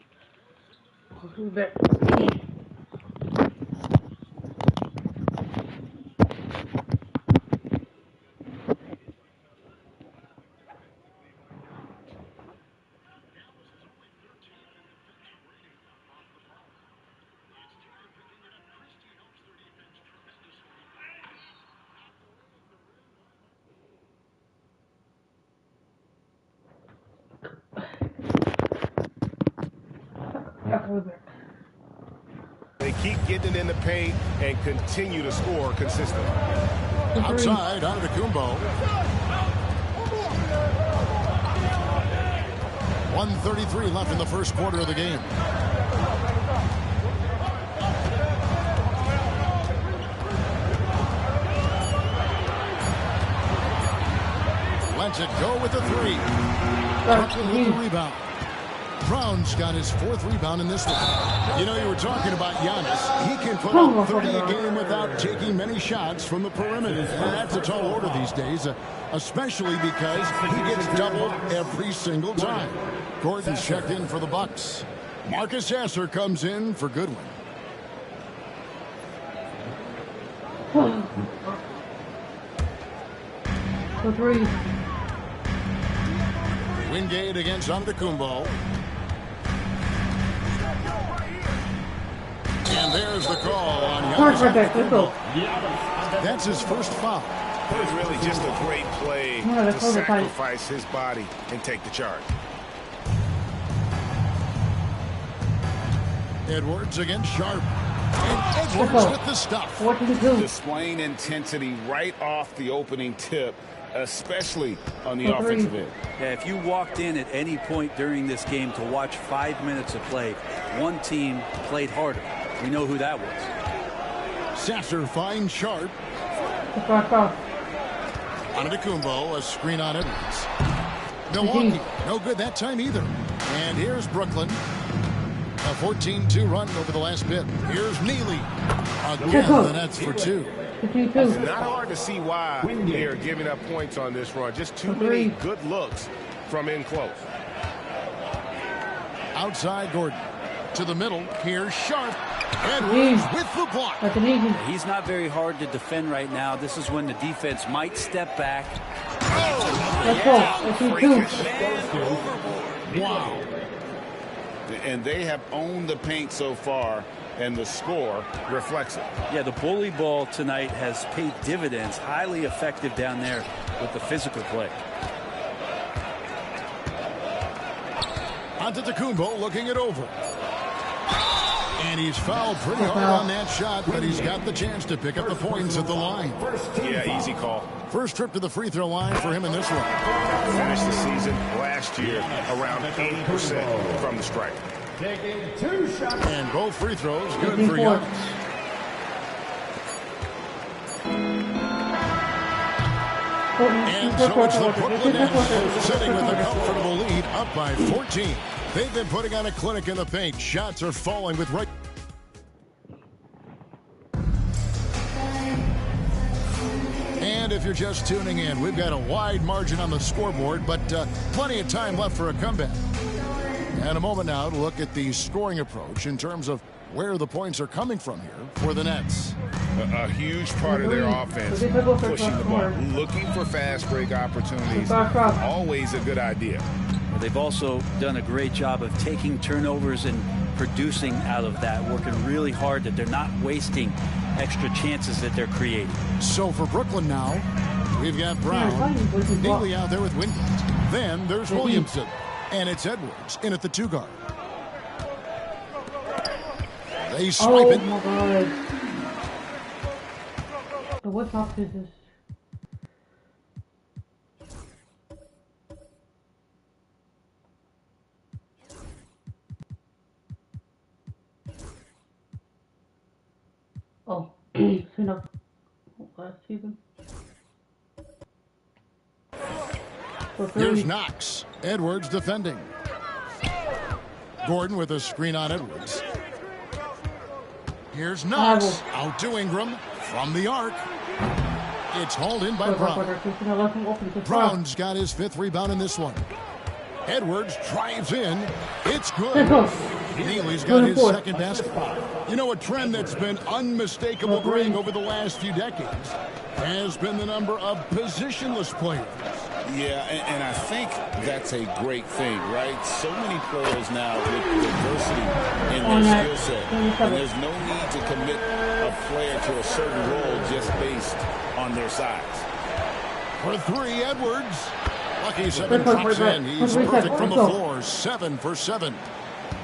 Speaker 2: I'll be back.
Speaker 4: They keep getting it in the paint and continue to score consistently.
Speaker 11: Outside, Antetokounmpo. 1:33 left in the first quarter of the game. Lets it go with the three. Brooklyn with the rebound. Brown's got his 4th rebound in this one. You know, you were talking about Giannis. He can put up 30 a game without taking many shots from the perimeter. And that's a tall order these days, especially because he gets doubled every single time. Gordon's checked in for the Bucks. Marcus Sasser comes in for Goodwin.
Speaker 2: For three.
Speaker 11: Wingate against Antetokounmpo. And there's the call on Giannis. That's his first foul.
Speaker 4: It was really just a great play to sacrifice his body and take the charge.
Speaker 11: Edwards against Sharp. And Edwards with the stuff.
Speaker 12: Displaying intensity right off the opening tip, especially on the offensive end.
Speaker 13: Yeah, if you walked in at any point during this game to watch 5 minutes of play, one team played harder. We know who that was.
Speaker 11: Sasser finds Sharp. Antetokounmpo, a screen on Edwards. Milwaukee, no good that time either. And here's Brooklyn. A 14-2 run over the last bit. Here's Neely. Again, the Nets for 2.
Speaker 4: It's not hard to see why they are giving up points on this run. Just too many good looks from in close.
Speaker 11: Outside Gordon. To the middle. Here's Sharp. Edwards with the block.
Speaker 13: He's not very hard to defend right now. This is when the defense might step back.
Speaker 11: Wow.
Speaker 12: And they have owned the paint so far, and the score reflects it.
Speaker 13: Yeah, the bully ball tonight has paid dividends. Highly effective down there with the physical play.
Speaker 11: Antetokounmpo looking it over. And he's fouled pretty hard on that shot, but he's got the chance to pick up the points at the line.
Speaker 4: Yeah, easy call.
Speaker 11: First trip to the free throw line for him in this one.
Speaker 4: Finished the season last year around 80% from the stripe.
Speaker 11: And both free throws good for Giannis. And so it's the Brooklyn Nets sitting with a comfortable lead up by 14. They've been putting on a clinic in the paint. Shots are falling with right. And if you're just tuning in, we've got a wide margin on the scoreboard, but plenty of time left for a comeback. And a moment now to look at the scoring approach in terms of where the points are coming from here for the Nets.
Speaker 12: A huge part of their offense, pushing the ball, looking for fast break opportunities. Always a good idea.
Speaker 13: They've also done a great job of taking turnovers and producing out of that, working really hard that they're not wasting extra chances that they're creating.
Speaker 11: So for Brooklyn now, we've got Brown, Neely out there with Wingate. Then there's Williamson, and it's Edwards in at the 2 guard. They swipe it.
Speaker 2: Oh my God. What box is this? Oh, enough last season.
Speaker 11: Here's Knox. Edwards defending. Gordon with a screen on Edwards. Here's Knox. Out to Ingram from the arc. It's hauled in by Brown. Brown's got his 5th rebound in this one. Edwards drives in. It's good. Neely's got his second basket. You know, a trend that's been unmistakable, Greg, over the last few decades has been the number of positionless players.
Speaker 12: Yeah, and I think that's a great thing, right? So many players now with diversity in their skill set. And there's no need to commit a player to a certain role just based on their size.
Speaker 11: For three, Edwards. Lucky 7 drops in. He's perfect from the floor. 7 for 7.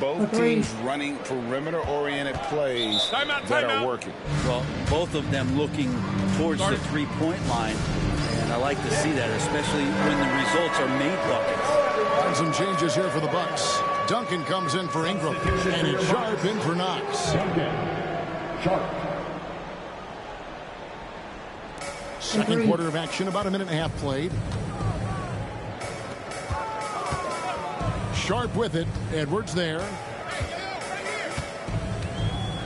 Speaker 12: Both teams running perimeter-oriented plays that are working.
Speaker 13: Well, both of them looking towards the three-point line. And I like to see that, especially when the results are made buckets.
Speaker 11: And some changes here for the Bucks. Duncan comes in for Ingram. And it's Sharp in for Knox.
Speaker 3: Sharp.
Speaker 11: Second quarter of action, about a minute and a half played. Sharp with it. Edwards there.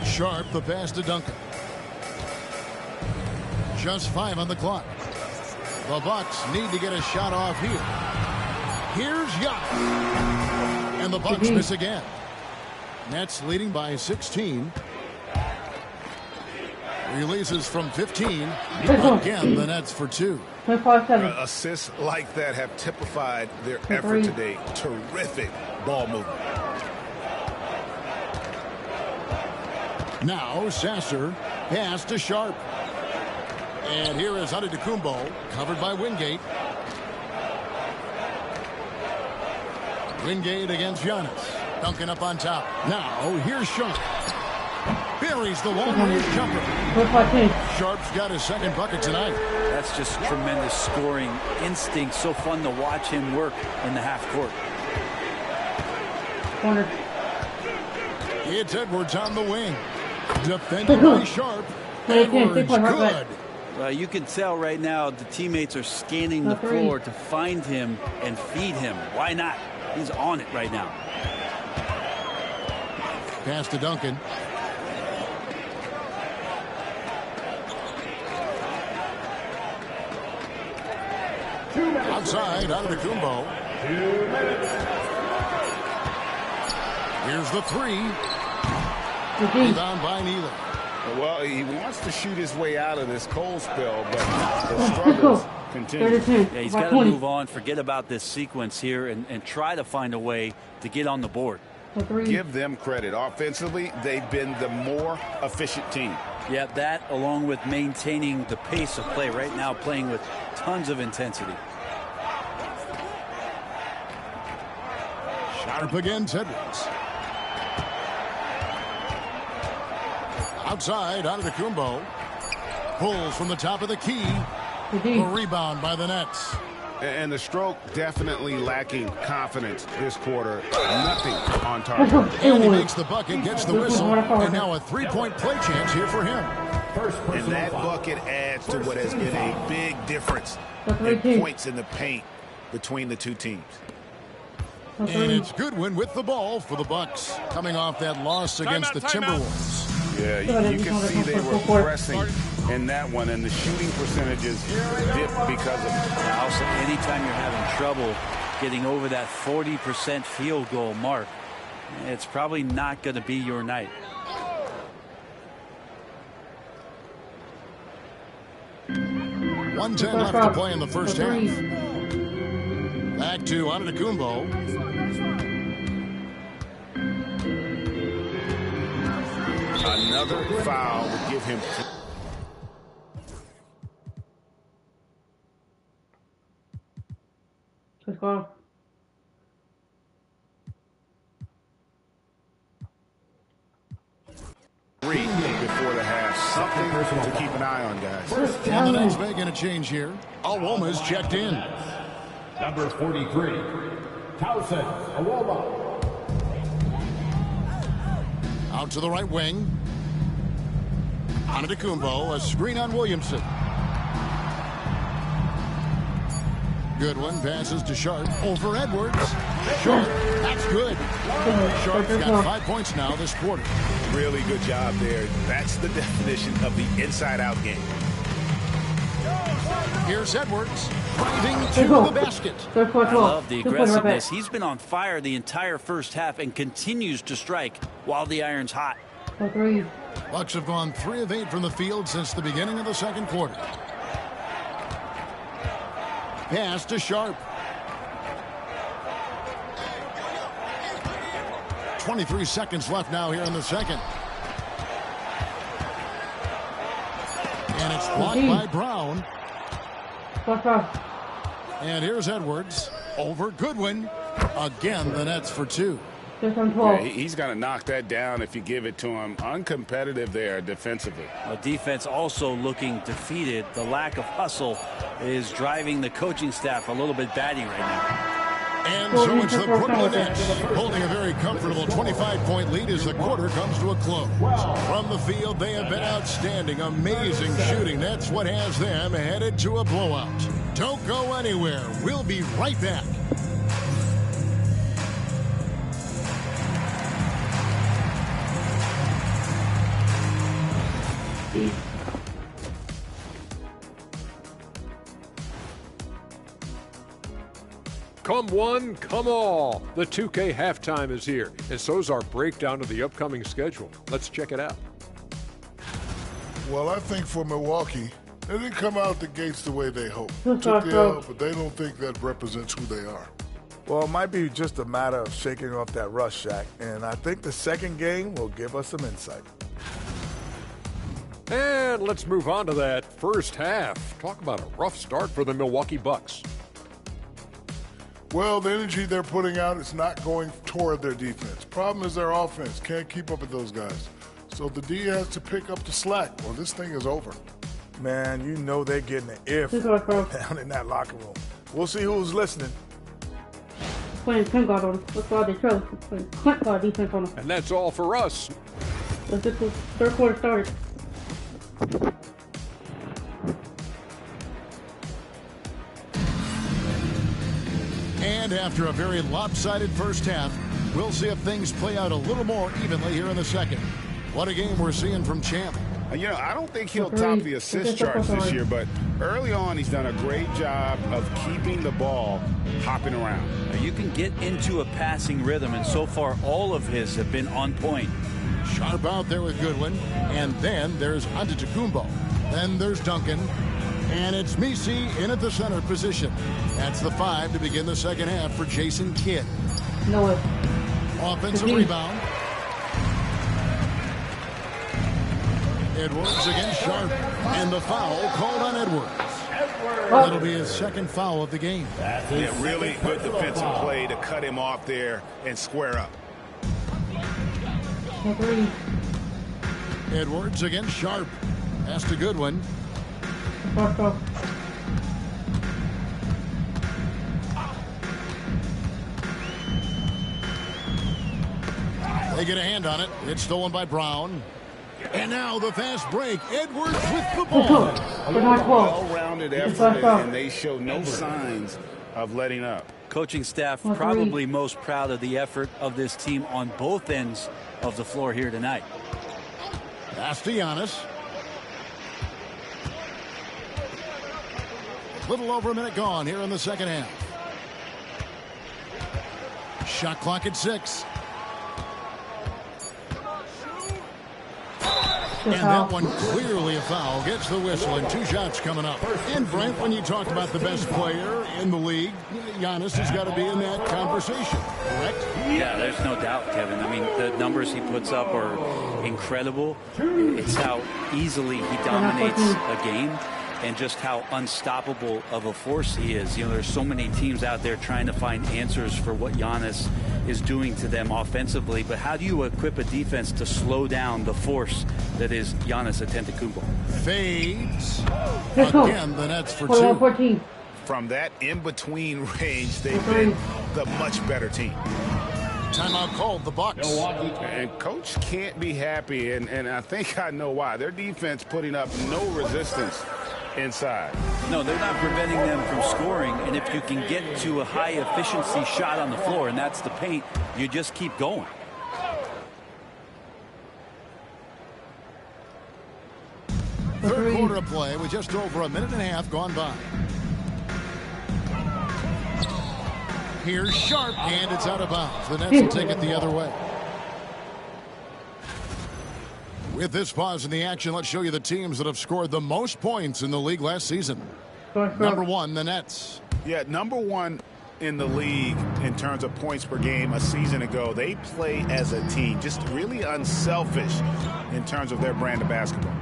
Speaker 11: Sharp, the pass to Duncan. Just 5 on the clock. The Bucks need to get a shot off here. Here's Giannis. And the Bucks miss again. Nets leading by 16. Releases from 15. Again, the Nets for 2.
Speaker 5: Assists like that have typified their effort today. Terrific ball movement.
Speaker 11: Now Sasser pass to Sharp. And here is Antetokounmpo, covered by Wingate. Wingate against Giannis. Duncan up on top. Now here's Sharp. Buries the long-range jumper. Sharp's got his second bucket tonight.
Speaker 13: That's just tremendous scoring instinct. So fun to watch him work in the half court.
Speaker 11: It's Edwards on the wing. Defended by Sharp. Edwards, good.
Speaker 13: You can tell right now the teammates are scanning the floor to find him and feed him. Why not? He's on it right now.
Speaker 11: Pass to Duncan. Outside, Antetokounmpo. Here's the three. Rebound by Neely.
Speaker 12: Well, he wants to shoot his way out of this cold spell, but the struggles continue.
Speaker 13: Yeah, he's got to move on, forget about this sequence here, and try to find a way to get on the board.
Speaker 12: Give them credit. Offensively, they've been the more efficient team.
Speaker 13: Yeah, that along with maintaining the pace of play right now, playing with tons of intensity.
Speaker 11: Sharp against Edwards. Outside, Antetokounmpo. Pulls from the top of the key. A rebound by the Nets.
Speaker 12: And the stroke definitely lacking confidence this quarter. Nothing on target.
Speaker 11: And he makes the bucket, gets the whistle, and now a three-point play chance here for him.
Speaker 12: And that bucket adds to what has been a big difference in points in the paint between the two teams.
Speaker 11: And it's Goodwin with the ball for the Bucks, coming off that loss against the Timberwolves.
Speaker 12: Yeah, you can see they were pressing in that one, and the shooting percentages dipped because of it.
Speaker 13: Also, anytime you're having trouble getting over that 40% field goal mark, it's probably not going to be your night.
Speaker 11: .110 left to play in the first half. Back to Antetokounmpo.
Speaker 12: Another foul would give him.
Speaker 2: Let's go.
Speaker 12: Three before the half. Something to keep an eye on, guys.
Speaker 11: And the Nets making a change here. Awoma's checked in.
Speaker 3: Number 43, Towson Awoma.
Speaker 11: Out to the right wing. Antetokounmpo, a screen on Williamson. Goodwin passes to Sharp over Edwards. Sharp, that's good. Sharp's got 5 points now this quarter.
Speaker 12: Really good job there. That's the definition of the inside-out game.
Speaker 11: Here's Edwards driving to the basket.
Speaker 13: I love the aggressiveness. He's been on fire the entire first half and continues to strike while the iron's hot.
Speaker 11: Bucks have gone 3 of 8 from the field since the beginning of the second quarter. Pass to Sharp. 23 seconds left now here in the second. And it's blocked by Brown. And here's Edwards over Goodwin. Again, the Nets for 2.
Speaker 12: Yeah, he's going to knock that down if you give it to him. Uncompetitive there defensively.
Speaker 13: Defense also looking defeated. The lack of hustle is driving the coaching staff a little bit batty right now.
Speaker 11: And so it's the Brooklyn Nets holding a very comfortable 25-point lead as the quarter comes to a close. From the field, they have been outstanding. Amazing shooting. That's what has them headed to a blowout. Don't go anywhere. We'll be right back.
Speaker 9: Come one, come all. The 2K halftime is here, and so's our breakdown of the upcoming schedule. Let's check it out.
Speaker 10: Well, I think for Milwaukee, they didn't come out the gates the way they hoped. Took the L, but they don't think that represents who they are.
Speaker 6: Well, it might be just a matter of shaking off that rust, Shaq, and I think the second game will give us some insight.
Speaker 9: And let's move on to that first half. Talk about a rough start for the Milwaukee Bucks.
Speaker 10: Well, the energy they're putting out is not going toward their defense. Problem is their offense can't keep up with those guys. So the D has to pick up the slack, or this thing is over.
Speaker 6: Man, you know they're getting an earful down in that locker room. We'll see who's listening.
Speaker 2: Playing point guard on them. That's why they trailing. Playing point guard defense on them.
Speaker 9: And that's all for us.
Speaker 2: Let's get the third quarter started.
Speaker 11: And after a very lopsided first half, we'll see if things play out a little more evenly here in the second. What a game we're seeing from Champ.
Speaker 12: You know, I don't think he'll top the assist charts this year, but early on he's done a great job of keeping the ball hopping around.
Speaker 13: You can get into a passing rhythm, and so far all of his have been on point.
Speaker 11: Sharp out there with Goodwin, and then there's Antetokounmpo. Then there's Duncan, and it's Misi in at the center position. That's the 5 to begin the second half for Jason Kidd.
Speaker 2: No way.
Speaker 11: Offensive rebound. Edwards against Sharp, and the foul called on Edwards. That'll be his second foul of the game.
Speaker 12: Yeah, really good defensive play to cut him off there and square up.
Speaker 11: Edwards against Sharp. Pass to Goodwin. They get a hand on it. It's stolen by Brown. And now the fast break. Edwards with the ball.
Speaker 12: A well-rounded effort, and they show no signs of letting up.
Speaker 13: Coaching staff probably most proud of the effort of this team on both ends of the floor here tonight.
Speaker 11: Pass to Giannis. Little over a minute gone here in the second half. Shot clock at 6. And that one clearly a foul. Gets the whistle, and 2 shots coming up. And Brent, when you talked about the best player in the league, Giannis has got to be in that conversation, correct?
Speaker 13: Yeah, there's no doubt, Kevin. I mean, the numbers he puts up are incredible. It's how easily he dominates a game and just how unstoppable of a force he is. You know, there's so many teams out there trying to find answers for what Giannis is doing to them offensively, but how do you equip a defense to slow down the force that is Giannis Antetokounmpo?
Speaker 11: Fades. Again, the Nets for 2.
Speaker 2: 14.
Speaker 12: From that in-between range, they've been the much better team.
Speaker 11: Timeout called, the Bucks.
Speaker 12: And Coach can't be happy, and I think I know why. Their defense putting up no resistance inside.
Speaker 13: No, they're not preventing them from scoring, and if you can get to a high efficiency shot on the floor, and that's the paint, you just keep going.
Speaker 11: Third quarter of play with just over a minute and a half gone by. Here's Sharp, and it's out of bounds. The Nets will take it the other way. With this pause in the action, let's show you the teams that have scored the most points in the league last season. Number 1, the Nets.
Speaker 12: Yeah, number 1 in the league in terms of points per game a season ago. They play as a team, just really unselfish in terms of their brand of basketball.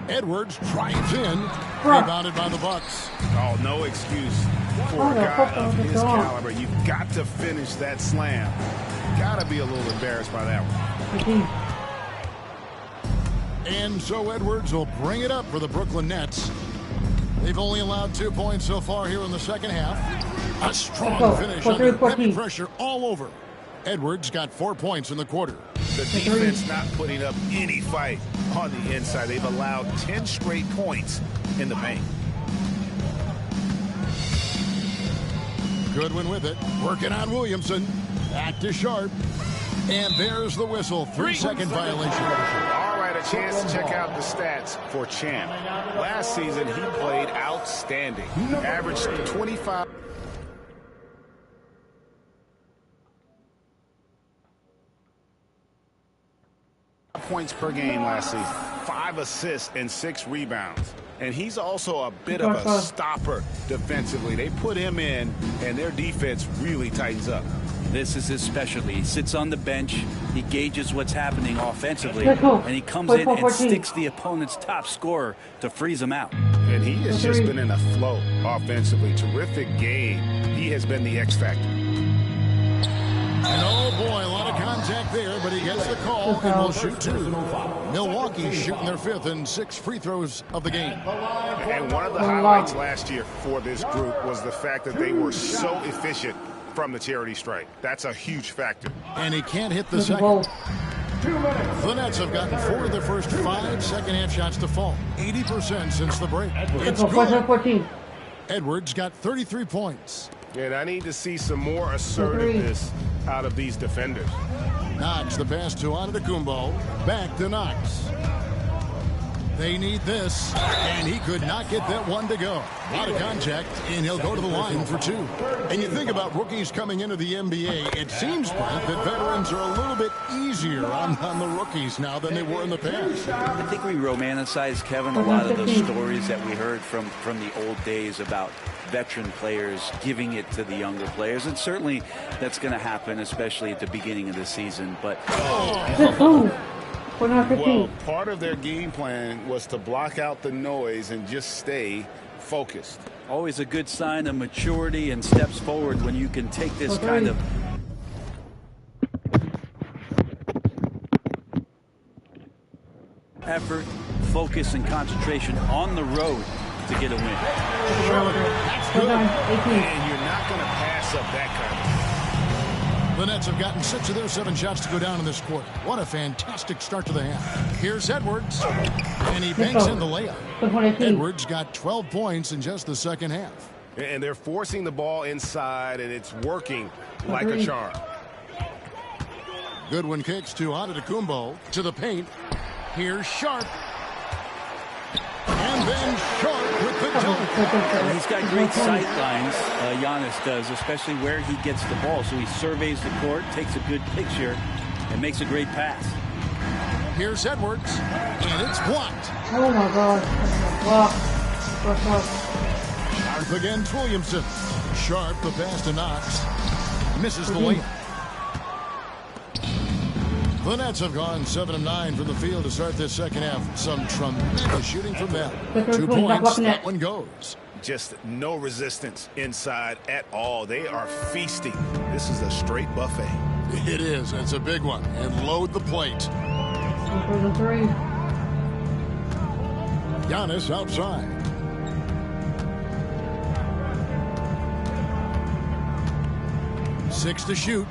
Speaker 11: Edwards drives in, rebounded by the Bucks.
Speaker 12: Oh, no excuse for a guy of his caliber. You've got to finish that slam. Got to be a little embarrassed by that one.
Speaker 11: And so Edwards will bring it up for the Brooklyn Nets. They've only allowed 2 points so far here in the second half. A strong finish under heavy pressure all over. Edwards got 4 points in the quarter.
Speaker 12: The defense not putting up any fight on the inside. They've allowed 10 straight points in the paint.
Speaker 11: Goodwin with it. Working on Williamson. Back to Sharp. And there's the whistle. 3-second violation.
Speaker 12: All right, a chance to check out the stats for Champ. Last season, he played outstanding. Averaged 25 points per game last season, 5 assists and 6 rebounds. And he's also a bit of a stopper defensively. They put him in, and their defense really tightens up.
Speaker 13: This is his specialty. He sits on the bench, he gauges what's happening offensively, and he comes in and sticks the opponent's top scorer to freeze him out.
Speaker 12: And he has just been in a flow offensively. Terrific game. He has been the X factor.
Speaker 11: And oh boy, a lot of contact there, but he gets the call and will shoot 2. Milwaukee shooting their 5th and 6 free throws of the game.
Speaker 12: And one of the highlights last year for this group was the fact that they were so efficient from the charity stripe. That's a huge factor.
Speaker 11: And he can't hit the second. The Nets have gotten 4 of their first 5 second-half shots to fall. 80% since the break. It's good. Edwards got 33 points.
Speaker 12: And I need to see some more assertiveness out of these defenders.
Speaker 11: Knox, the pass to Antetokounmpo. Back to Knox. They need this, and he could not get that one to go. A lot of contact, and he'll go to the line for 2. And you think about rookies coming into the NBA, it seems, Frank, that veterans are a little bit easier on the rookies now than they were in the past.
Speaker 13: I think we romanticize, Kevin, a lot of those stories that we heard from the old days about veteran players giving it to the younger players, and certainly that's going to happen, especially at the beginning of the season. But
Speaker 12: well, part of their game plan was to block out the noise and just stay focused.
Speaker 13: Always a good sign of maturity and steps forward when you can take this kind of effort, focus, and concentration on the road to get a win.
Speaker 12: That's good. And you're not going to pass up that kind of.
Speaker 11: The Nets have gotten 6 of their 7 shots to go down in this quarter. What a fantastic start to the half. Here's Edwards, and he banks in the layup. Edwards got 12 points in just the second half.
Speaker 12: And they're forcing the ball inside, and it's working like a charm.
Speaker 11: Goodwin kicks to Antetokounmpo to the paint. Here's Sharp. And then Sharp with the dunk.
Speaker 13: He's got great sight lines, Giannis does, especially where he gets the ball. So he surveys the court, takes a good picture, and makes a great pass.
Speaker 11: Here's Edwards, and it's blocked.
Speaker 2: Oh my God.
Speaker 11: Sharp against Williamson. Sharp, the pass to Knox. Misses the layup. The Nets have gone 7 of 9 from the field to start this second half. Some tremendous shooting from them. 2 points, that one goes.
Speaker 12: Just no resistance inside at all. They are feasting. This is a straight buffet.
Speaker 11: It is. It's a big one. And load the plate. Giannis outside. Six to shoot.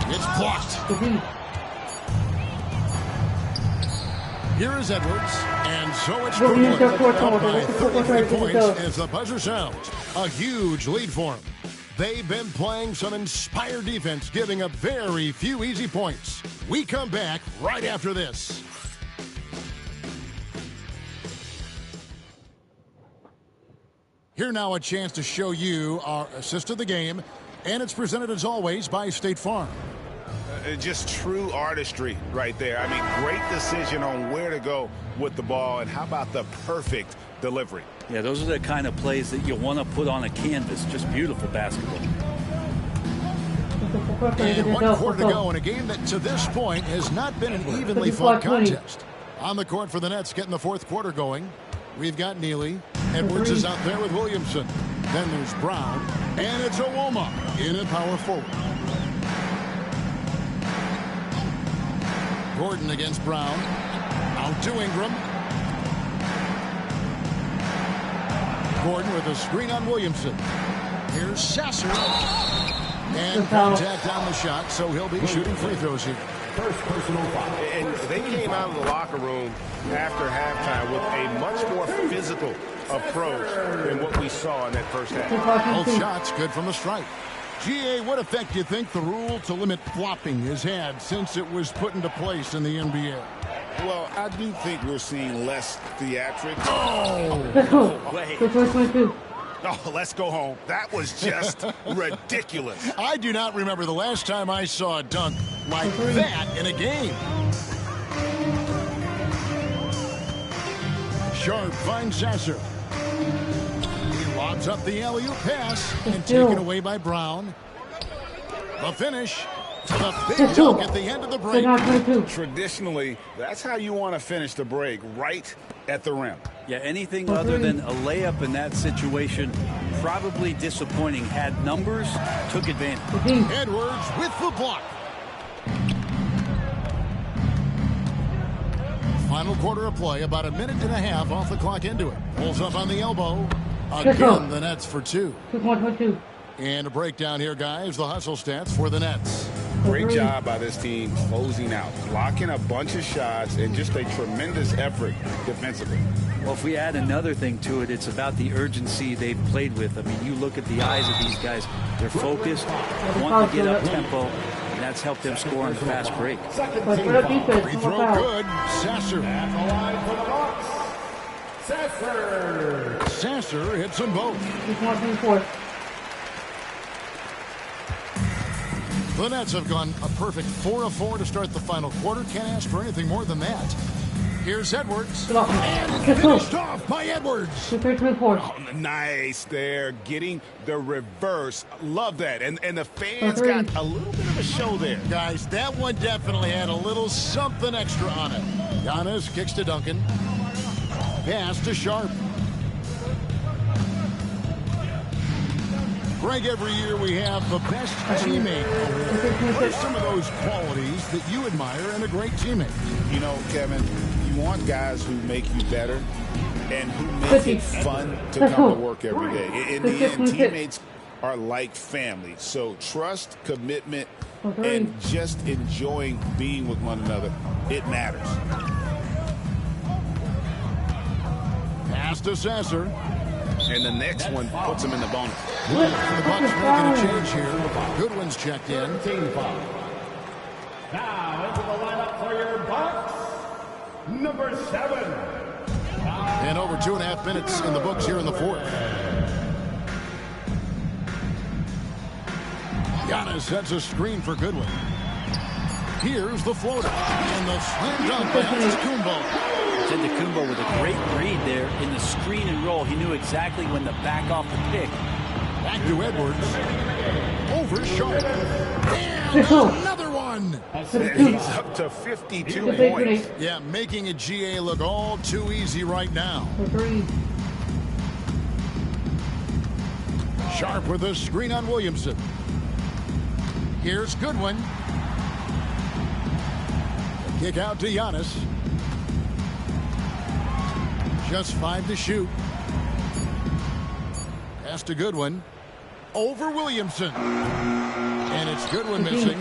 Speaker 11: It's blocked. Here is Edwards, and so it's Brooklyn up by 33 points as the buzzer sounds. A huge lead for him. They've been playing some inspired defense, giving up very few easy points. We come back right after this. Here now a chance to show you our assist of the game, and it's presented as always by State Farm.
Speaker 12: Just true artistry right there. I mean, great decision on where to go with the ball, and how about the perfect delivery?
Speaker 13: Yeah, those are the kind of plays that you want to put on a canvas. Just beautiful basketball.
Speaker 11: And 1 quarter to go in a game that to this point has not been an evenly fought contest. On the court for the Nets, getting the fourth quarter going. We've got Neely. Edwards is out there with Williamson. Then there's Brown. And it's Owoma in at power forward. Gordon against Brown. Out to Ingram. Gordon with a screen on Williamson. Here's Sasser. And contact on the shot, so he'll be shooting free throws here.
Speaker 3: First personal foul.
Speaker 12: And they came out of the locker room after halftime with a much more physical approach than what we saw in that first half.
Speaker 11: Both shots good from the stripe. GA, what effect do you think the rule to limit flopping has had since it was put into place in the NBA?
Speaker 12: Well, I do think we're seeing less theatrics. Oh, let's go home. That was just ridiculous.
Speaker 11: I do not remember the last time I saw a dunk like that in a game. Sharp finds Sasser. He lobs up the alley-oop pass and taken away by Brown. The finish. The big dunk at the end of the break.
Speaker 12: Traditionally, that's how you want to finish the break, right at the rim.
Speaker 13: Yeah, anything other than a layup in that situation, probably disappointing. Had numbers, took advantage.
Speaker 11: Edwards with the block. Final quarter of play, about a minute and a half off the clock into it. Pulls up on the elbow. Again, the Nets for two. And a breakdown here, guys. The hustle stats for the Nets.
Speaker 12: Great job by this team closing out, blocking a bunch of shots, and just a tremendous effort defensively.
Speaker 13: Well, if we add another thing to it, it's about the urgency they've played with. I mean, you look at the eyes of these guys. They're focused, want to get up tempo, and that's helped them score on the fast break.
Speaker 11: Free throw good. Sasser. Sasser hits them both. The Nets have gone a perfect 4 of 4 to start the final quarter. Can't ask for anything more than that. Here's Edwards. And finished off by Edwards.
Speaker 12: Oh, nice there. Getting the reverse. Love that. And the fans got a little bit of a show there.
Speaker 11: Guys, that one definitely had a little something extra on it. Giannis kicks to Duncan. Pass to Sharp. Greg, every year we have the best teammate award. What are some of those qualities that you admire in a great teammate?
Speaker 12: You know, Kevin, you want guys who make you better and who make it fun to come to work every day. In the end, teammates are like family. So trust, commitment, and just enjoying being with one another, it matters.
Speaker 11: Pass to Sasser.
Speaker 12: And the next one puts him in the bonus.
Speaker 11: The Bucks making a change here. Goodwin's checked in.
Speaker 3: Now into the lineup for your Bucks, number 7.
Speaker 11: And over 2.5 minutes in the books here in the fourth. Giannis sets a screen for Goodwin. Here's the floater. And the slam dunk by Antetokounmpo.
Speaker 13: Antetokounmpo with a great read there in the screen and roll. He knew exactly when to back off the pick.
Speaker 11: Back to Edwards. Over Sharp. And another one.
Speaker 12: He's up to 52 points.
Speaker 11: Yeah, making a GA look all too easy right now. Sharp with a screen on Williamson. Here's Goodwin. Kick out to Giannis. Just 5 to shoot. Pass to Goodwin. Over Williamson. And it's Goodwin missing.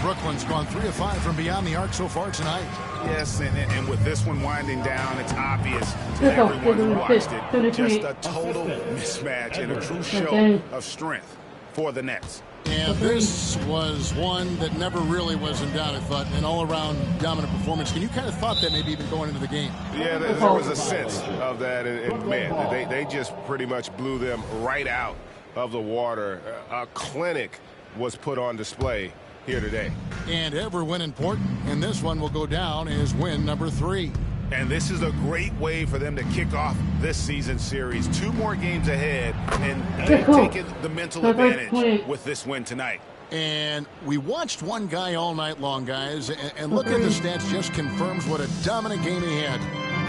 Speaker 11: Brooklyn's gone 3 of 5 from beyond the arc so far tonight.
Speaker 12: Yes, and with this one winding down, it's obvious to everyone who watched it. Just a total mismatch and a true show of strength for the Nets.
Speaker 11: And this was one that never really was in doubt, I thought, an all-around dominant performance. Can you kind of thought that maybe even going into the game?
Speaker 4: Yeah, there was a sense of that, and man, they just pretty much blew them right out of the water. A clinic was put on display here today.
Speaker 11: And every win important, and this one will go down as win number 3.
Speaker 12: And this is a great way for them to kick off this season series. 2 more games ahead, and they've taken the mental advantage with this win tonight.
Speaker 11: And we watched one guy all night long, guys, and look at the stats, just confirms what a dominant game he had.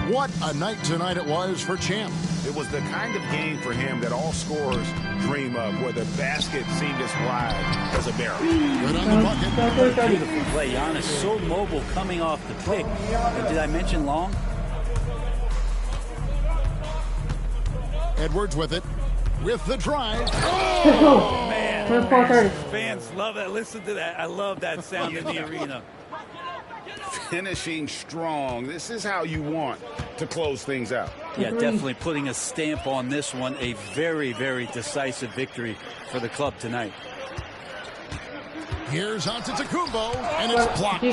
Speaker 11: What a night tonight it was for Champ.
Speaker 12: It was the kind of game for him that all scorers dream of, where the basket seemed as wide as a barrel.
Speaker 11: Good on the bucket.
Speaker 13: Beautiful play. Giannis so mobile coming off the pick. And did I mention long?
Speaker 11: Edwards with it, with the drive.
Speaker 13: Oh, man. Fans love that. Listen to that. I love that sound in the arena.
Speaker 12: Finishing strong. This is how you want to close things out.
Speaker 13: Yeah, definitely putting a stamp on this one. A very, very decisive victory for the club tonight.
Speaker 11: Here's Antetokounmpo, and it's blocked.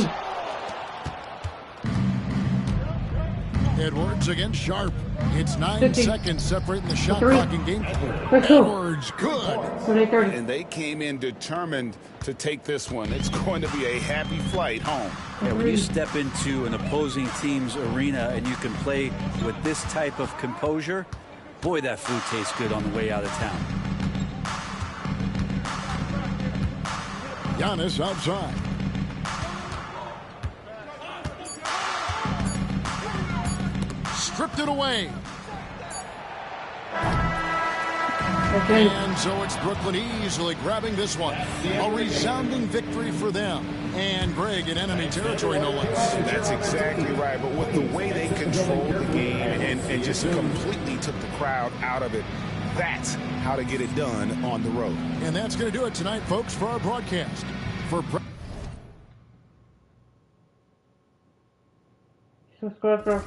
Speaker 11: Edwards against Sharp. It's 9 seconds separating the shot clock and game. Edwards, good.
Speaker 12: And they came in determined to take this one. It's going to be a happy flight home.
Speaker 13: Yeah, when you step into an opposing team's arena and you can play with this type of composure, boy, that food tastes good on the way out of town.
Speaker 11: Giannis outside. Stripped it away. And so it's Brooklyn easily grabbing this one. A resounding victory for them. And Greg in enemy territory, no less.
Speaker 12: That's exactly right. But with the way they controlled the game and just completely took the crowd out of it, that's how to get it done on the road.
Speaker 11: And that's going to do it tonight, folks, for our broadcast.
Speaker 2: Subscribe.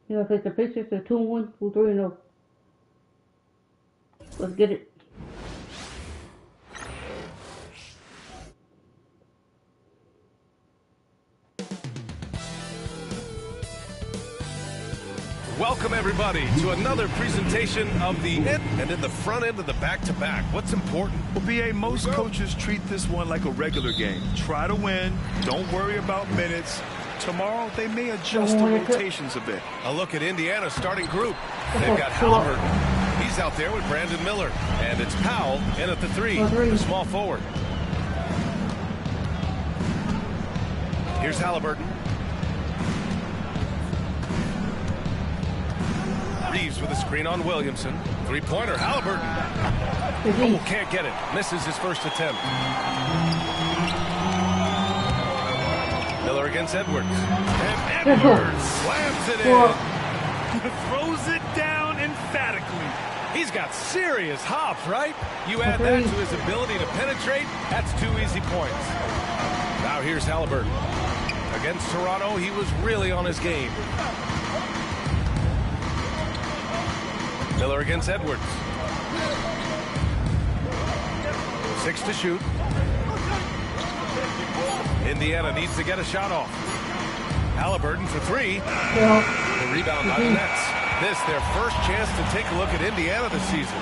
Speaker 2: You know, take the pictures, the 2-1, 2-3-0. Let's get it.
Speaker 4: Welcome, everybody, to another presentation of the end and in the front end of the back-to-back. What's important?
Speaker 5: Well, BA, most coaches treat this one like a regular game. Try to win. Don't worry about minutes. Tomorrow, they may adjust the rotations a bit.
Speaker 4: A look at Indiana's starting group. They've got Halliburton. He's out there with Brandon Miller. And it's Powell in at the 3, the small forward. Here's Halliburton. Reeves with a screen on Williamson. Three-pointer, Halliburton. Oh, can't get it. Misses his first attempt. Miller against Edwards. And Edwards slams it in.
Speaker 5: Throws it down emphatically.
Speaker 4: He's got serious hops, right? You add that to his ability to penetrate, that's 2 easy points. Now here's Halliburton. Against Toronto, he was really on his game. Miller against Edwards. 6 to shoot. Indiana needs to get a shot off. Halliburton for 3. The rebound by the Nets. This their first chance to take a look at Indiana this season.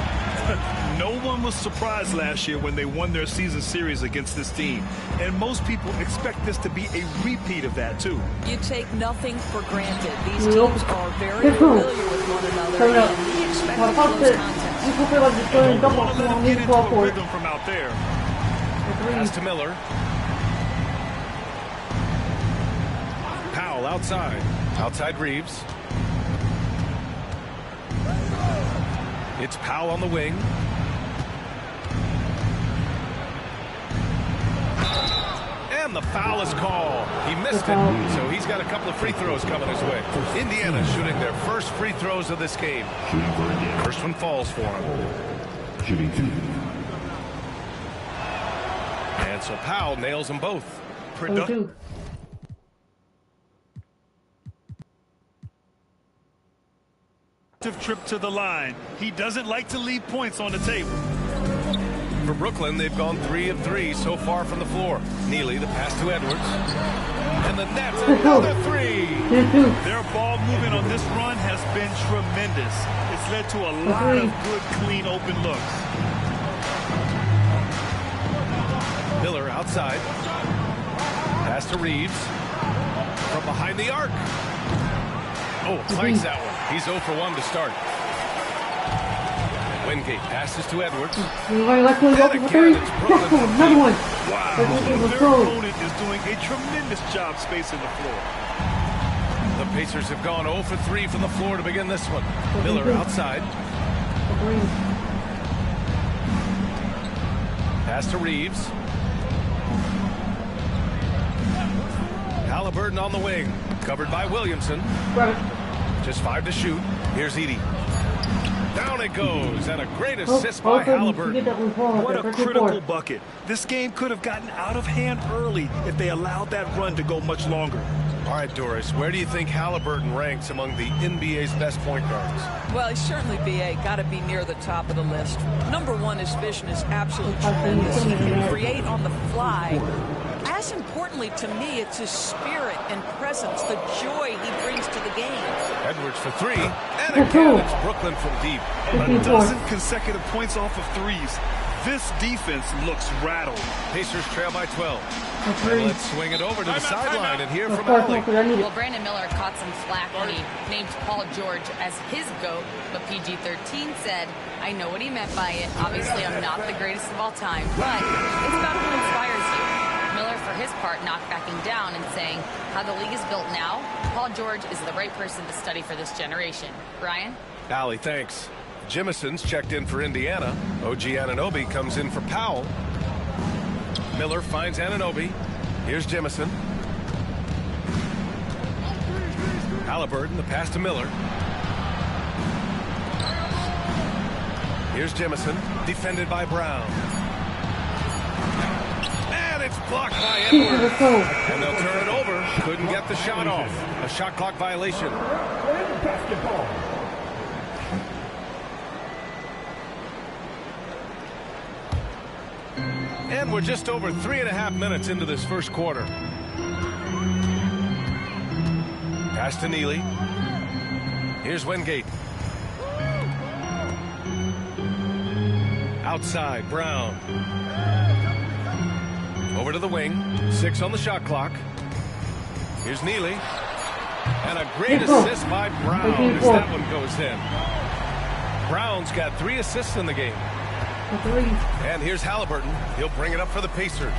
Speaker 5: No one was surprised last year when they won their season series against this team. And most people expect this to be a repeat of that, too.
Speaker 14: You take nothing for granted. These teams are very familiar with one another, and we expect a close contest.
Speaker 5: Don't want to let them get into a rhythm from out there.
Speaker 4: Pass to Miller. Powell outside. Outside Reeves. It's Powell on the wing. And the foul is called. He missed it, so he's got a couple of free throws coming his way. Indiana shooting their first free throws of this game. First one falls for him.
Speaker 3: Shooting 2.
Speaker 4: And so Powell nails them both.
Speaker 2: Productive
Speaker 5: trip to the line. He doesn't like to leave points on the table.
Speaker 4: For Brooklyn, they've gone 3 of 3 so far from the floor. Neely, the pass to Edwards. And the Nets, another 3.
Speaker 5: Their ball movement on this run has been tremendous. It's led to a lot of good, clean, open looks.
Speaker 4: Miller outside. Pass to Reeves. From behind the arc. Oh, finds that one. He's 0 for 1 to start. Wingate passes to Edwards.
Speaker 2: Another one.
Speaker 5: Wow. Their opponent is doing a tremendous job spacing the floor.
Speaker 4: The Pacers have gone 0 for 3 from the floor to begin this one. Miller outside. Pass to Reeves. Halliburton on the wing. Covered by Williamson. Just 5 to shoot. Here's Edey. Down it goes, and a great assist by Halliburton.
Speaker 5: What a critical bucket. This game could have gotten out of hand early if they allowed that run to go much longer.
Speaker 4: All right, Doris, where do you think Halliburton ranks among the NBA's best point guards?
Speaker 14: Well, he's certainly, B.A., got to be near the top of the list. Number one, his vision is absolutely tremendous. He can create on the fly. As importantly to me, it's his spirit and presence, the joy he brings to the game.
Speaker 4: Edwards for 3, and again it's Brooklyn from deep.
Speaker 5: A dozen consecutive points off of threes. This defense looks rattled.
Speaker 4: Pacers trail by 12. And let's swing it over to the sideline and hear from Allie.
Speaker 7: Well, Brandon Miller caught some flack when he named Paul George as his GOAT, but PG-13 said, I know what he meant by it. Obviously, I'm not the greatest of all time, but it's about who inspires you. Miller, for his part, not backing down and saying, how the league is built now, Paul George is the right person to study for this generation. Brian?
Speaker 4: Allie, thanks. Jimison's checked in for Indiana. OG Anunoby comes in for Powell. Miller finds Anunoby. Here's Jimison. Halliburton, the pass to Miller. Here's Jimison, defended by Brown. And it's blocked by Edwards. And they'll turn it over. Couldn't get the shot off. A shot clock violation.
Speaker 3: Basketball.
Speaker 4: And we're just over 3.5 minutes into this first quarter. Pass to Neely. Here's Wingate. Outside, Brown. Over to the wing. 6 on the shot clock. Here's Neely. And a great assist by Brown as that one goes in. Brown's got 3 assists in the game. And here's Halliburton. He'll bring it up for the Pacers.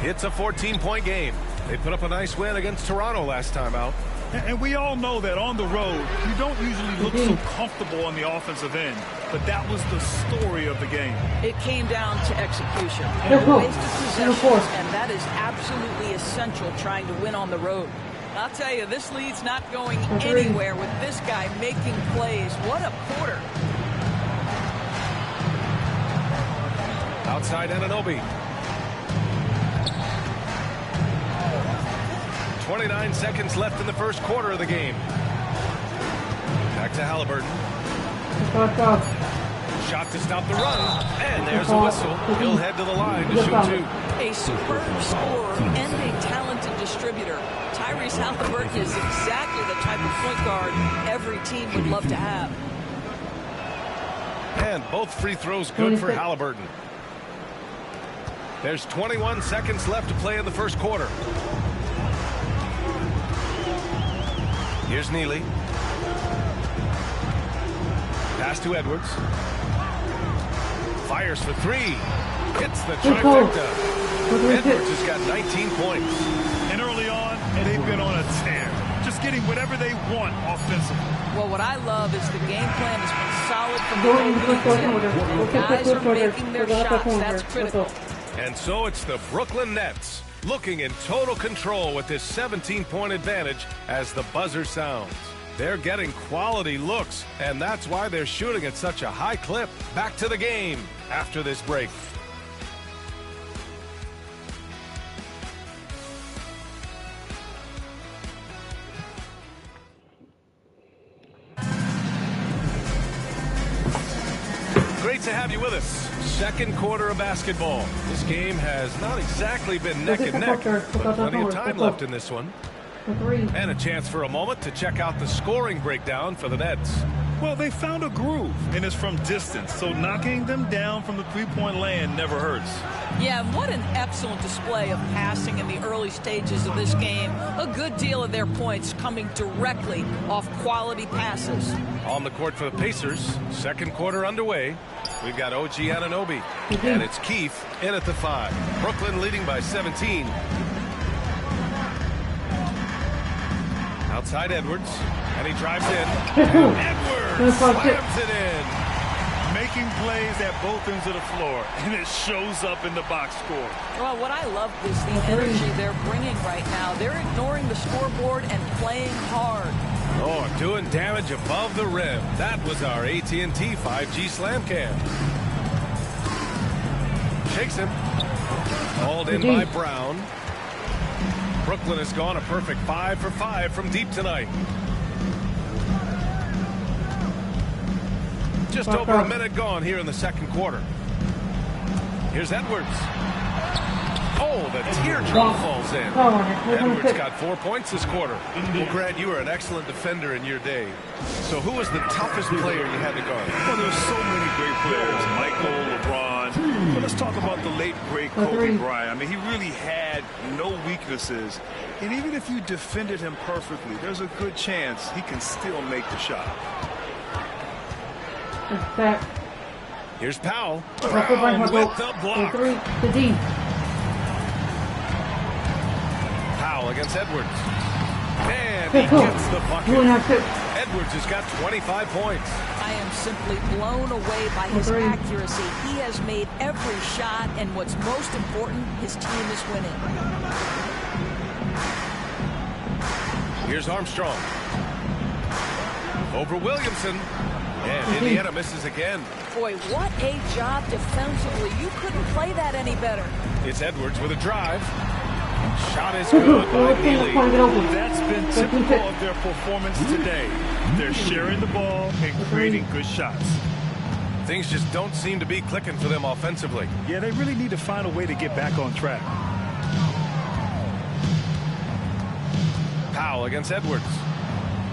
Speaker 4: It's a 14-point game. They put up a nice win against Toronto last time out.
Speaker 5: And we all know that on the road, you don't usually look so comfortable on the offensive end. But that was the story of the game.
Speaker 14: It came down to execution. And wasted possessions, and that is absolutely essential trying to win on the road. I'll tell you, this lead's not going anywhere with this guy making plays. What a quarter.
Speaker 4: Outside Anunoby. 29 seconds left in the first quarter of the game. Back to Halliburton. Shot to stop the run. And there's a whistle. He'll head to the line to shoot 2.
Speaker 14: A superb scorer and a talented distributor. Tyrese Halliburton is exactly the type of point guard every team would love to have.
Speaker 4: And both free throws good for Halliburton. There's 21 seconds left to play in the first quarter. Here's Neely. Pass to Edwards. Fires for 3. Hits the trifecta. Edwards has got 19 points.
Speaker 5: And early on, they've been on a tear. Just getting getting whatever they want offensively.
Speaker 14: Well, what I love is the game plan has been solid from the opening. Guys are making their shots. That's critical.
Speaker 4: And so it's the Brooklyn Nets looking in total control with this 17-point advantage as the buzzer sounds. They're getting quality looks, and that's why they're shooting at such a high clip. Back to the game after this break. Great to have you with us. Second quarter of basketball. This game has not exactly been neck and neck, but plenty of time left in this one. And a chance for a moment to check out the scoring breakdown for the Nets.
Speaker 5: Well, they found a groove, and it's from distance, so knocking them down from the three-point land never hurts.
Speaker 14: Yeah, what an excellent display of passing in the early stages of this game. A good deal of their points coming directly off quality passes.
Speaker 4: On the court for the Pacers, second quarter underway. We've got OG Anunoby, and it's Keefe in at the 5. Brooklyn leading by 17. Outside Edwards, and he drives in. And Edwards slams it in.
Speaker 5: Making plays at both ends of the floor, and it shows up in the box score.
Speaker 14: Well, what I love is the energy they're bringing right now. They're ignoring the scoreboard and playing hard.
Speaker 4: Oh, doing damage above the rim. That was our AT&T 5G slam cam. Shakes him. Called in by Brown. Brooklyn has gone a perfect 5 for 5 from deep tonight. Just over a minute gone here in the second quarter. Here's Edwards. Oh, the teardrop falls in. Edwards got 4 points this quarter. Well, Grant, you were an excellent defender in your day. So who was the toughest player you had to guard?
Speaker 5: Well, there's so many great players. Michael, LeBron. But let's talk about the late, great Kobe Bryant. I mean, he really had no weaknesses. And even if you defended him perfectly, there's a good chance he can still make the shot.
Speaker 4: Here's Powell. Brown with the block. Powell against Edwards. And he gets the bucket. Edwards has got 25 points.
Speaker 14: I am simply blown away by his accuracy. He has made every shot, and what's most important, his team is winning.
Speaker 4: Here's Armstrong. Over Williamson. And Indiana misses again.
Speaker 14: Boy, what a job defensively. You couldn't play that any better.
Speaker 4: It's Edwards with a drive. Shot is good by Neely.
Speaker 5: That's been typical of their performance today. They're sharing the ball and creating good shots.
Speaker 4: Things just don't seem to be clicking for them offensively.
Speaker 5: Yeah, they really need to find a way to get back on track.
Speaker 4: Powell against Edwards.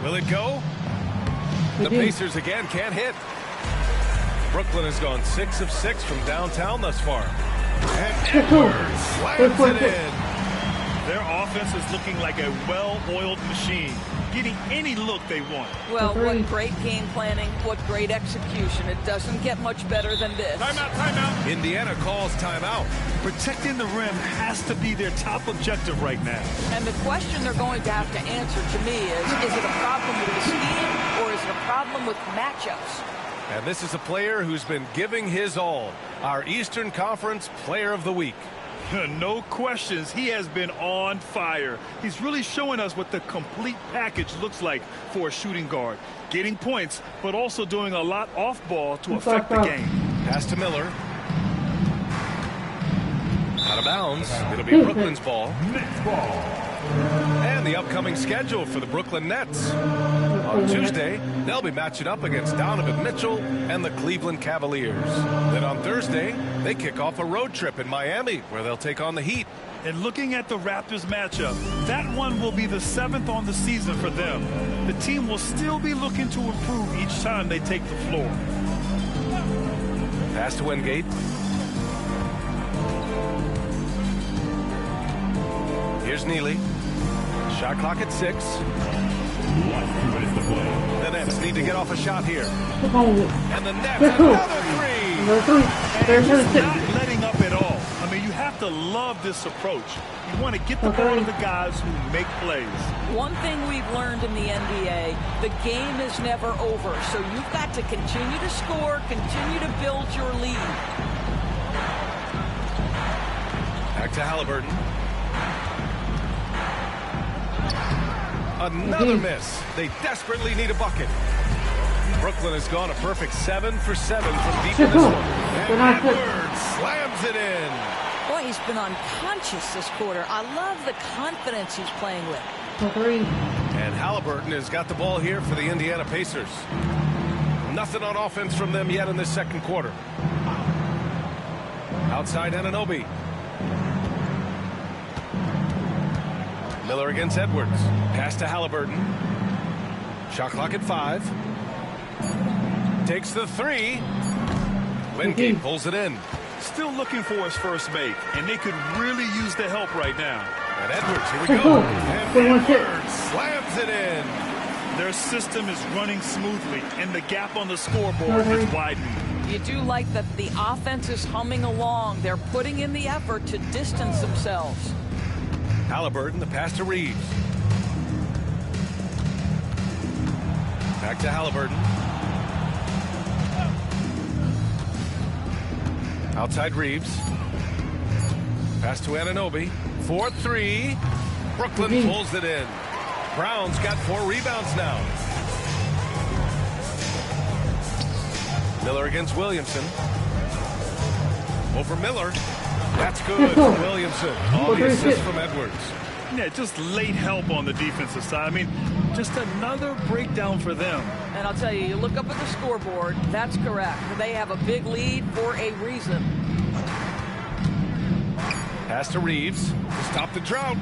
Speaker 4: Will it go? The Pacers again can't hit. Brooklyn has gone 6 of 6 from downtown thus far. And Edwards slams it in.
Speaker 5: Their offense is looking like a well-oiled machine, getting any look they want.
Speaker 14: Well, what great game planning, what great execution. It doesn't get much better than this.
Speaker 5: Timeout, timeout.
Speaker 4: Indiana calls timeout.
Speaker 5: Protecting the rim has to be their top objective right now.
Speaker 14: And the question they're going to have to answer to me is it a problem with the scheme or is it a problem with matchups?
Speaker 4: And this is a player who's been giving his all. Our Eastern Conference Player of the Week.
Speaker 5: No questions, he has been on fire. He's really showing us what the complete package looks like for a shooting guard. Getting points, but also doing a lot off ball to affect the game.
Speaker 4: Pass to Miller. Out of bounds. It'll be Brooklyn's ball. And the upcoming schedule for the Brooklyn Nets. On Tuesday, they'll be matching up against Donovan Mitchell and the Cleveland Cavaliers. Then on Thursday, they kick off a road trip in Miami where they'll take on the Heat.
Speaker 5: And looking at the Raptors matchup, that one will be the 7th on the season for them. The team will still be looking to improve each time they take the floor.
Speaker 4: Pass to Wingate. Here's Neely. Shot clock at 6. The Nets need to get off a shot here. And the Nets, another three.
Speaker 5: And he's not letting up at all. I mean, you have to love this approach. You want to get the ball to the guys who make plays.
Speaker 14: One thing we've learned in the NBA, the game is never over. So you've got to continue to score, continue to build your lead.
Speaker 4: Back to Halliburton. Another miss. They desperately need a bucket. Brooklyn has gone a perfect 7 for 7 from deep in this one. And Edwards slams it in.
Speaker 14: Boy, he's been unconscious this quarter. I love the confidence he's playing with.
Speaker 4: And Halliburton has got the ball here for the Indiana Pacers. Nothing on offense from them yet in this second quarter. Outside Anunoby. Miller against Edwards. Pass to Halliburton. Shot clock at 5. Takes the 3. Wingate pulls it in.
Speaker 5: Still looking for his first make, and they could really use the help right now.
Speaker 4: And Edwards, here we go. And Edwards slams it in.
Speaker 5: Their system is running smoothly, and the gap on the scoreboard is widening.
Speaker 14: You do like that the offense is humming along. They're putting in the effort to distance themselves.
Speaker 4: Halliburton, the pass to Reeves. Back to Halliburton. Outside Reeves. Pass to Anunoby. 4-3. Brooklyn pulls it in. Brown's got 4 rebounds now. Miller against Williamson. Over Miller. That's good for Williamson. All the assists from Edwards.
Speaker 5: Yeah, just late help on the defensive side. I mean, just another breakdown for them.
Speaker 14: And I'll tell you, you look up at the scoreboard, that's correct. They have a big lead for a reason.
Speaker 4: Pass to Reeves to stop the drought.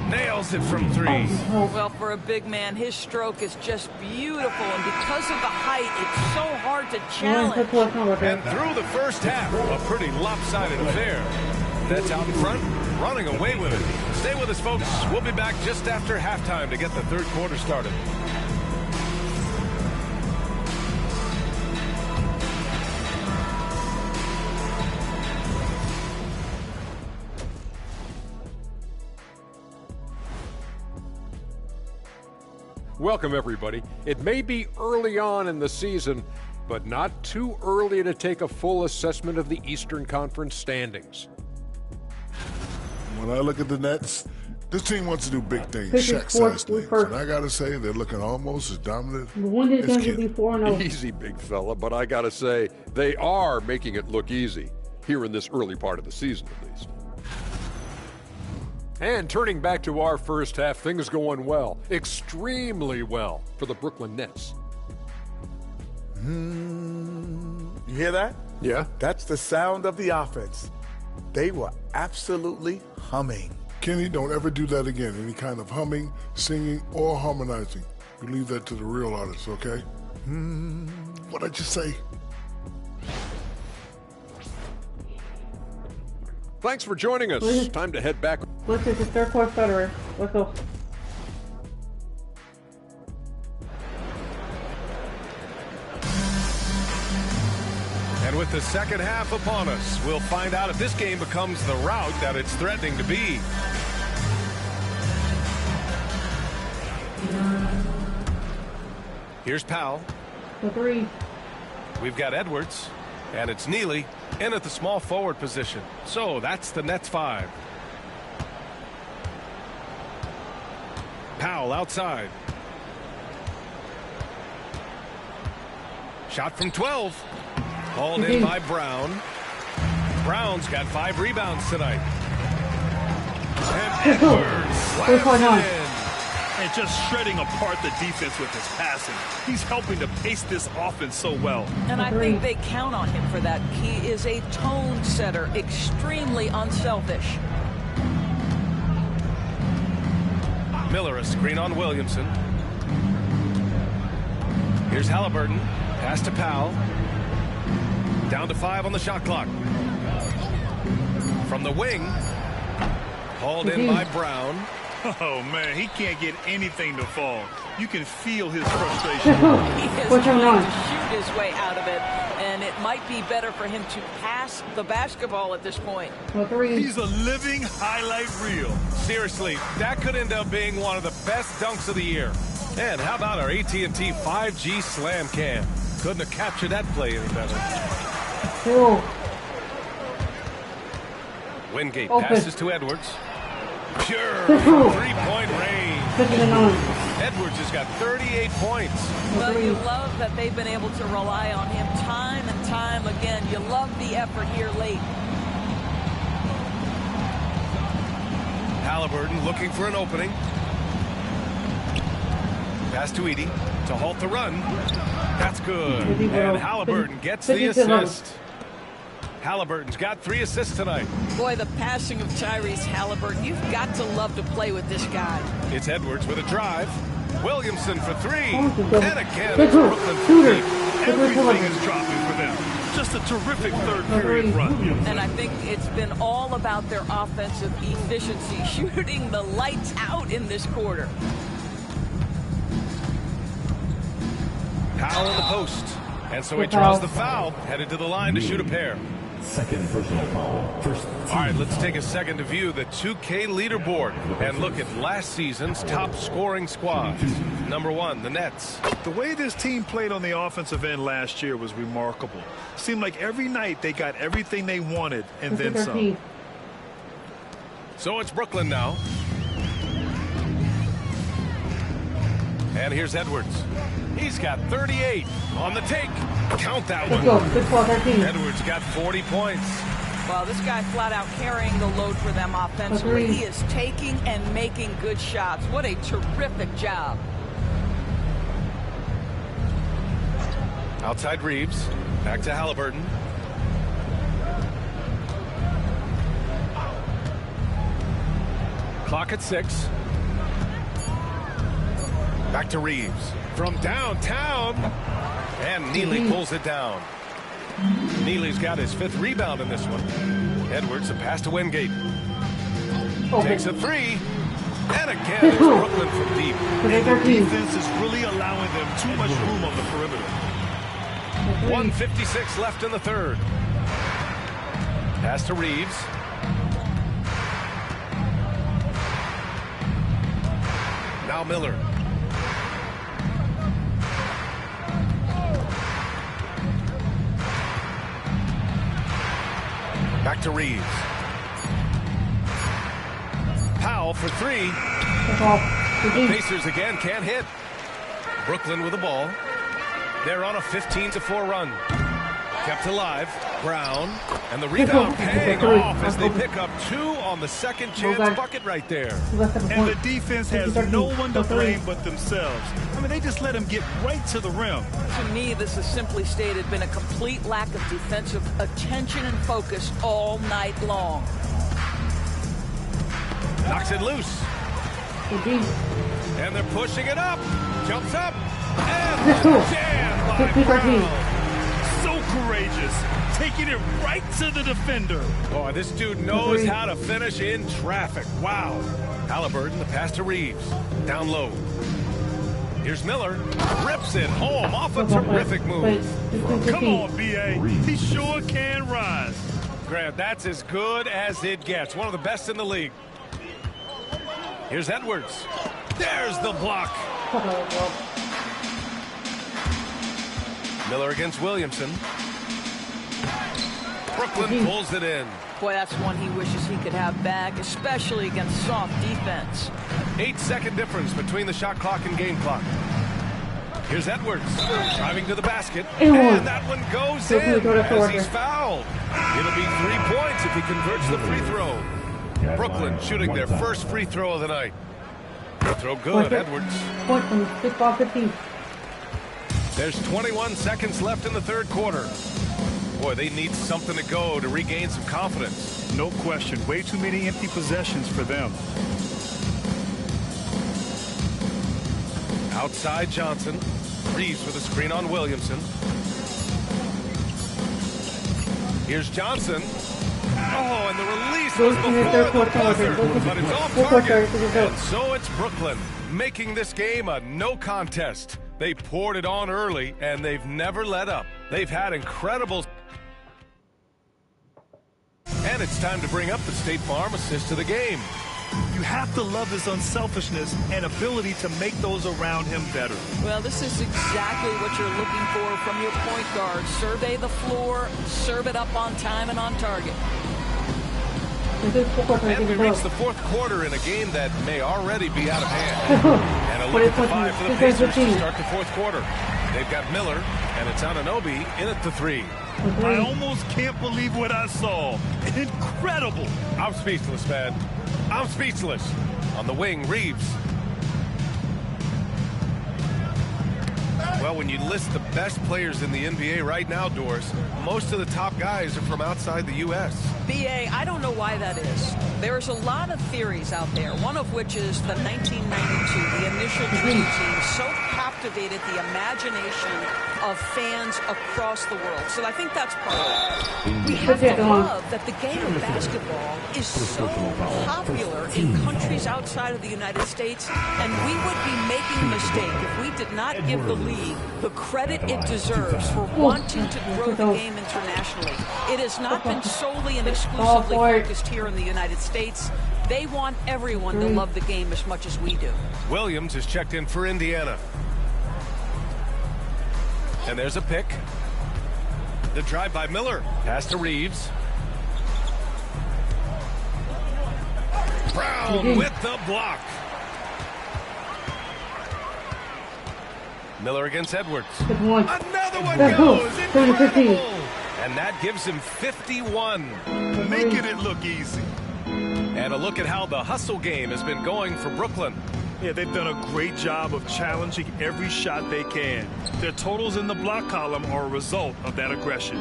Speaker 4: Nails it from 3.
Speaker 14: Well, for a big man, his stroke is just beautiful. And because of the height, it's so hard to challenge.
Speaker 4: And through the first half, a pretty lopsided affair. Nets out in front, running away with it. Stay with us, folks. We'll be back just after halftime to get the third quarter started.
Speaker 9: Welcome, everybody. It may be early on in the season, but not too early to take a full assessment of the Eastern Conference standings.
Speaker 10: When I look at the Nets, this team wants to do big things, Shaq-size things. And I got to say, they're looking almost as dominant as Kenny.
Speaker 9: Easy, big fella, but I got to say, they are making it look easy here in this early part of the season, at least. And turning back to our first half, things going well, extremely well for the Brooklyn Nets.
Speaker 15: You hear that?
Speaker 9: Yeah.
Speaker 15: That's the sound of the offense. They were absolutely humming.
Speaker 10: Kenny, don't ever do that again. Any kind of humming, singing, or harmonizing. You leave that to the real artists, okay? What'd I just say?
Speaker 9: Thanks for joining us. Time to head back.
Speaker 2: Let's take the third quarter starter. Let's go.
Speaker 4: And with the second half upon us, we'll find out if this game becomes the rout that it's threatening to be. Here's Powell.
Speaker 2: The 3.
Speaker 4: We've got Edwards, and it's Neely in at the small forward position. So that's the Nets 5. Powell outside. Shot from 12. Hauled in by Brown. Brown's got 5 rebounds tonight. And Edwards slams it in.
Speaker 5: And just shredding apart the defense with his passing. He's helping to pace this offense so well.
Speaker 14: And I think they count on him for that. He is a tone setter, extremely unselfish.
Speaker 4: Miller, a screen on Williamson. Here's Halliburton. Pass to Powell. Down to 5 on the shot clock. From the wing. Hauled in by Brown.
Speaker 5: Oh, man, he can't get anything to fall. You can feel his frustration.
Speaker 14: He is trying to shoot his way out of it, and it might be better for him to pass the basketball at this point.
Speaker 5: He's a living highlight reel.
Speaker 4: Seriously, that could end up being one of the best dunks of the year. And how about our AT&T 5G Slam Cam? Couldn't have captured that play any better.
Speaker 2: Cool.
Speaker 4: Wingate passes to Edwards. Pure three-point range. Edwards has got 38 points.
Speaker 14: Well, you love that they've been able to rely on him time and time again. You love the effort here late.
Speaker 4: Halliburton looking for an opening. Pass to Edey to halt the run. That's good. And Halliburton gets the assist. Halliburton's got 3 assists tonight.
Speaker 14: Boy, the passing of Tyrese Halliburton. You've got to love to play with this guy.
Speaker 4: It's Edwards with a drive. Williamson for 3. And again, it's Brooklyn for 3.
Speaker 5: Everything is dropping for them. Just a terrific third period run.
Speaker 14: And I think it's been all about their offensive efficiency, shooting the lights out in this quarter.
Speaker 4: Powell in the post. And so he draws the foul, headed to the line to shoot a pair.
Speaker 3: Second personal foul. First.
Speaker 4: All right, let's take a second to view the 2K leaderboard and look at last season's top scoring squads. Number 1, the Nets.
Speaker 5: The way this team played on the offensive end last year was remarkable. Seemed like every night they got everything they wanted and then some.
Speaker 4: So it's Brooklyn now. And here's Edwards. He's got 38 on the take. Count that one. Edwards got 40 points.
Speaker 14: Well, this guy flat out carrying the load for them offensively. He is taking and making good shots. What a terrific job.
Speaker 4: Outside Reeves. Back to Halliburton. Clock at 6. Back to Reeves. From downtown. And Neely pulls it down. Neely's got his 5th rebound in this one. Edwards, a pass to Wingate. Takes a 3. And again, it's Brooklyn from deep.
Speaker 5: And their defense is really allowing them too much room on the perimeter.
Speaker 4: 1:56 left in the third. Pass to Reeves. Now Miller. Back to Reeves. Powell for 3. The Pacers again can't hit. Brooklyn with the ball. They're on a 15-4 run. Kept alive. Brown. And the rebound paying off as they pick up 2 on the second chance bucket right there.
Speaker 5: And the defense has no one to blame but themselves. I mean, they just let them get right to the rim.
Speaker 14: To me, this has simply stated been a complete lack of defensive attention and focus all night long.
Speaker 4: Knocks it loose. And they're pushing it up. Jumps up. And jammed by Brown.
Speaker 5: So courageous. Taking it right to the defender.
Speaker 4: Boy, this dude knows how to finish in traffic. Wow. Halliburton, the pass to Reeves. Down low. Here's Miller. Rips it home off a terrific move.
Speaker 5: Come on, B.A. He sure can rise.
Speaker 4: Grant, that's as good as it gets. One of the best in the league. Here's Edwards. There's the block. Miller against Williamson. Brooklyn pulls it in.
Speaker 14: Boy, that's one he wishes he could have back, especially against soft defense.
Speaker 4: 8-second difference between the shot clock and game clock. Here's Edwards driving to the basket. And that one goes in as he's fouled. It'll be 3 points if he converts the free throw. Brooklyn shooting their first free throw of the night. Free throw good, Edwards. There's 21 seconds left in the third quarter. Boy, they need something to go to regain some confidence.
Speaker 5: No question. Way too many empty possessions for them.
Speaker 4: Outside Johnson. Reeves with a screen on Williamson. Here's Johnson. Oh, and the release was before the buzzer, but it's off target. And so it's Brooklyn making this game a no contest. They poured it on early, and they've never let up. They've had incredible... And it's time to bring up the State Farm assist to the game.
Speaker 5: You have to love his unselfishness and ability to make those around him better.
Speaker 14: Well, this is exactly what you're looking for from your point guard. Survey the floor, serve it up on time and on target.
Speaker 4: And we reach the fourth quarter in a game that may already be out of hand. And a look at the 5 for the Pacers to start the fourth quarter. They've got Miller, and it's Anunoby in at the 3.
Speaker 5: I almost can't believe what I saw. Incredible.
Speaker 4: I'm speechless, man. I'm speechless. On the wing, Reeves. Well, when you list the best players in the NBA right now, Doris, most of the top guys are from outside the U.S.
Speaker 14: BA, I don't know why that is. There's a lot of theories out there, one of which is the 1992, the initial dream team, so captivated the imagination of fans across the world. So I think that's part of it. We have to love that the game of basketball is so popular in countries outside of the United States, and we would be making a mistake if we did not give the league the credit it deserves for wanting to grow the game internationally. It has not been solely and exclusively focused here in the United States. They want everyone to love the game as much as we do.
Speaker 4: Williams is checked in for Indiana. And there's a pick. The drive by Miller. Pass to Reeves. Brown with the block. Miller against Edwards. Another one goes. Incredible. And that gives him 51.
Speaker 5: Making it look easy.
Speaker 4: And a look at how the hustle game has been going for Brooklyn.
Speaker 5: Yeah, they've done a great job of challenging every shot they can. Their totals in the block column are a result of that aggression.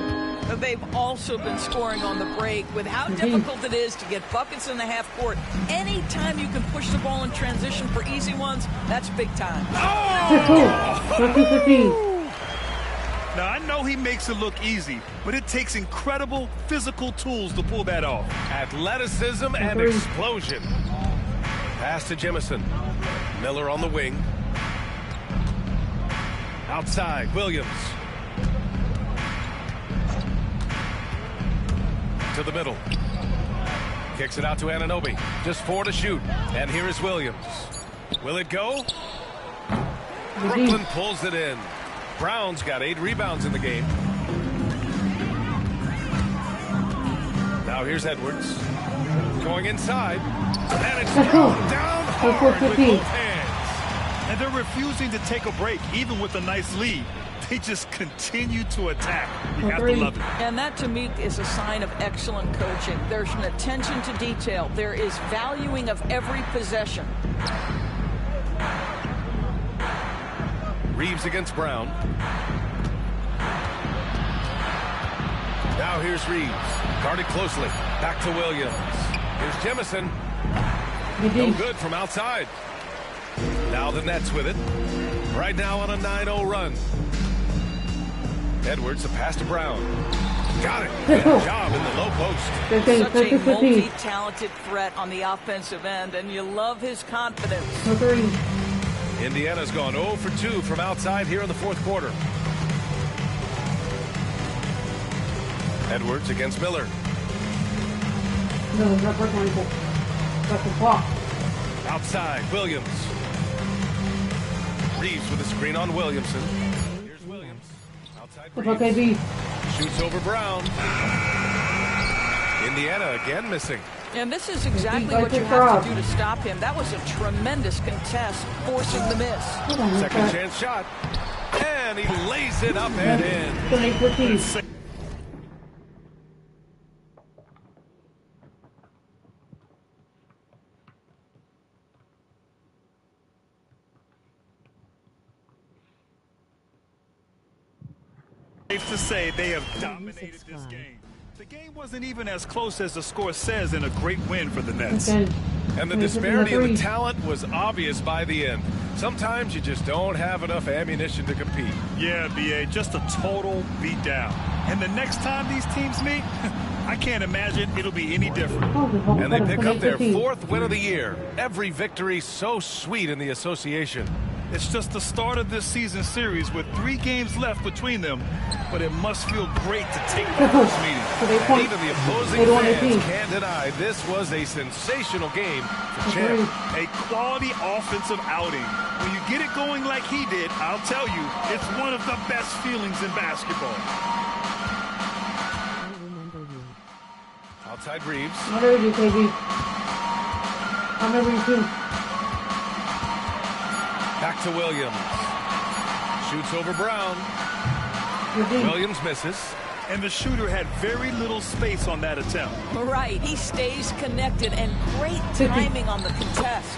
Speaker 14: They've also been scoring on the break with how difficult it is to get buckets in the half court. Anytime you can push the ball in transition for easy ones, that's big time.
Speaker 5: Now, I know he makes it look easy, but it takes incredible physical tools to pull that off.
Speaker 4: Athleticism and explosion. Pass to Jemison. Miller on the wing. Outside, Williams. To the middle. Kicks it out to Anunoby. Just 4 to shoot. And here is Williams. Will it go? Brooklyn pulls it in. Brown's got 8 rebounds in the game. Now here's Edwards. Going inside. And it's thrown down hard with both hands.
Speaker 5: And they're refusing to take a break, even with a nice lead. They just continue to attack. You have to love it.
Speaker 14: And that, to me, is a sign of excellent coaching. There's an attention to detail. There is valuing of every possession.
Speaker 4: Reeves against Brown. Now here's Reeves. Guarded closely. Back to Williams. Here's Jemison. No good from outside. Now the Nets with it. Right now on a 9-0 run. Edwards, a pass to Brown. Got it. Good job in the low post.
Speaker 14: Such a multi-talented threat on the offensive end, and you love his confidence.
Speaker 4: Indiana's gone 0 for 2 from outside here in the fourth quarter. Edwards against Miller. Outside, Williams. Reeves with a screen on Williamson. Here's Williams. Outside Reeves. Shoots over Brown. Indiana again missing.
Speaker 14: And this is exactly what you have to do to stop him. That was a tremendous contest, forcing the miss.
Speaker 4: Second chance shot. And he lays it up and in.
Speaker 5: Safe to say they have dominated this game. The game wasn't even as close as the score says in a great win for the Nets.
Speaker 4: And the disparity in the talent was obvious by the end. Sometimes you just don't have enough ammunition to compete.
Speaker 5: Yeah, BA, just a total beatdown. And the next time these teams meet, I can't imagine it'll be any different.
Speaker 4: And they pick up their 4th win of the year. Every victory so sweet in the association.
Speaker 5: It's just the start of this season series with 3 games left between them, but it must feel great to take the first meeting.
Speaker 4: And even the opposing fans can't deny this was a sensational game for Champ.
Speaker 5: A quality offensive outing. When you get it going like he did, I'll tell you, it's one of the best feelings in basketball.
Speaker 4: Outside Reeves.
Speaker 2: I remember you, KB. I remember you too.
Speaker 4: Back to Williams. Shoots over Brown. Williams misses.
Speaker 5: And the shooter had very little space on that attempt.
Speaker 14: Right. He stays connected and great timing on the contest.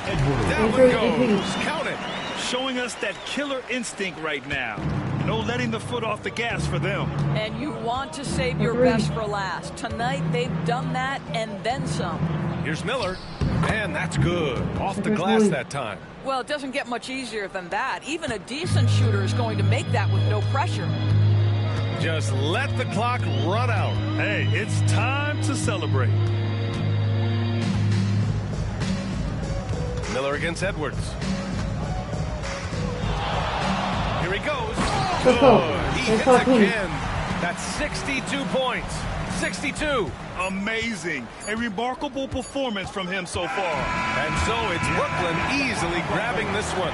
Speaker 5: Down it goes. Count it. Showing us that killer instinct right now. No letting the foot off the gas for them.
Speaker 14: And you want to save your best for last. Tonight, they've done that and then some.
Speaker 4: Here's Miller. Man, that's good. Off the glass that time.
Speaker 14: Well, it doesn't get much easier than that. Even a decent shooter is going to make that with no pressure.
Speaker 4: Just let the clock run out.
Speaker 5: Hey, it's time to celebrate.
Speaker 4: Miller against Edwards. Here he goes.
Speaker 2: Good.
Speaker 4: He hits again. That's 62 points. 62.
Speaker 5: Amazing. A remarkable performance from him so far.
Speaker 4: And so it's Brooklyn easily grabbing this one.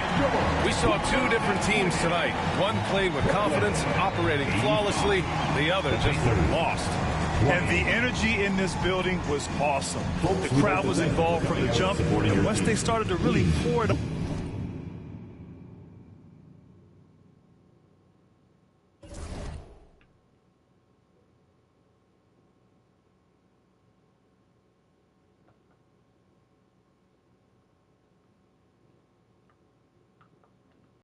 Speaker 4: We saw 2 different teams tonight. One played with confidence, operating flawlessly. The other just lost.
Speaker 5: And the energy in this building was awesome. The crowd was involved from the jump. And once they started to really pour it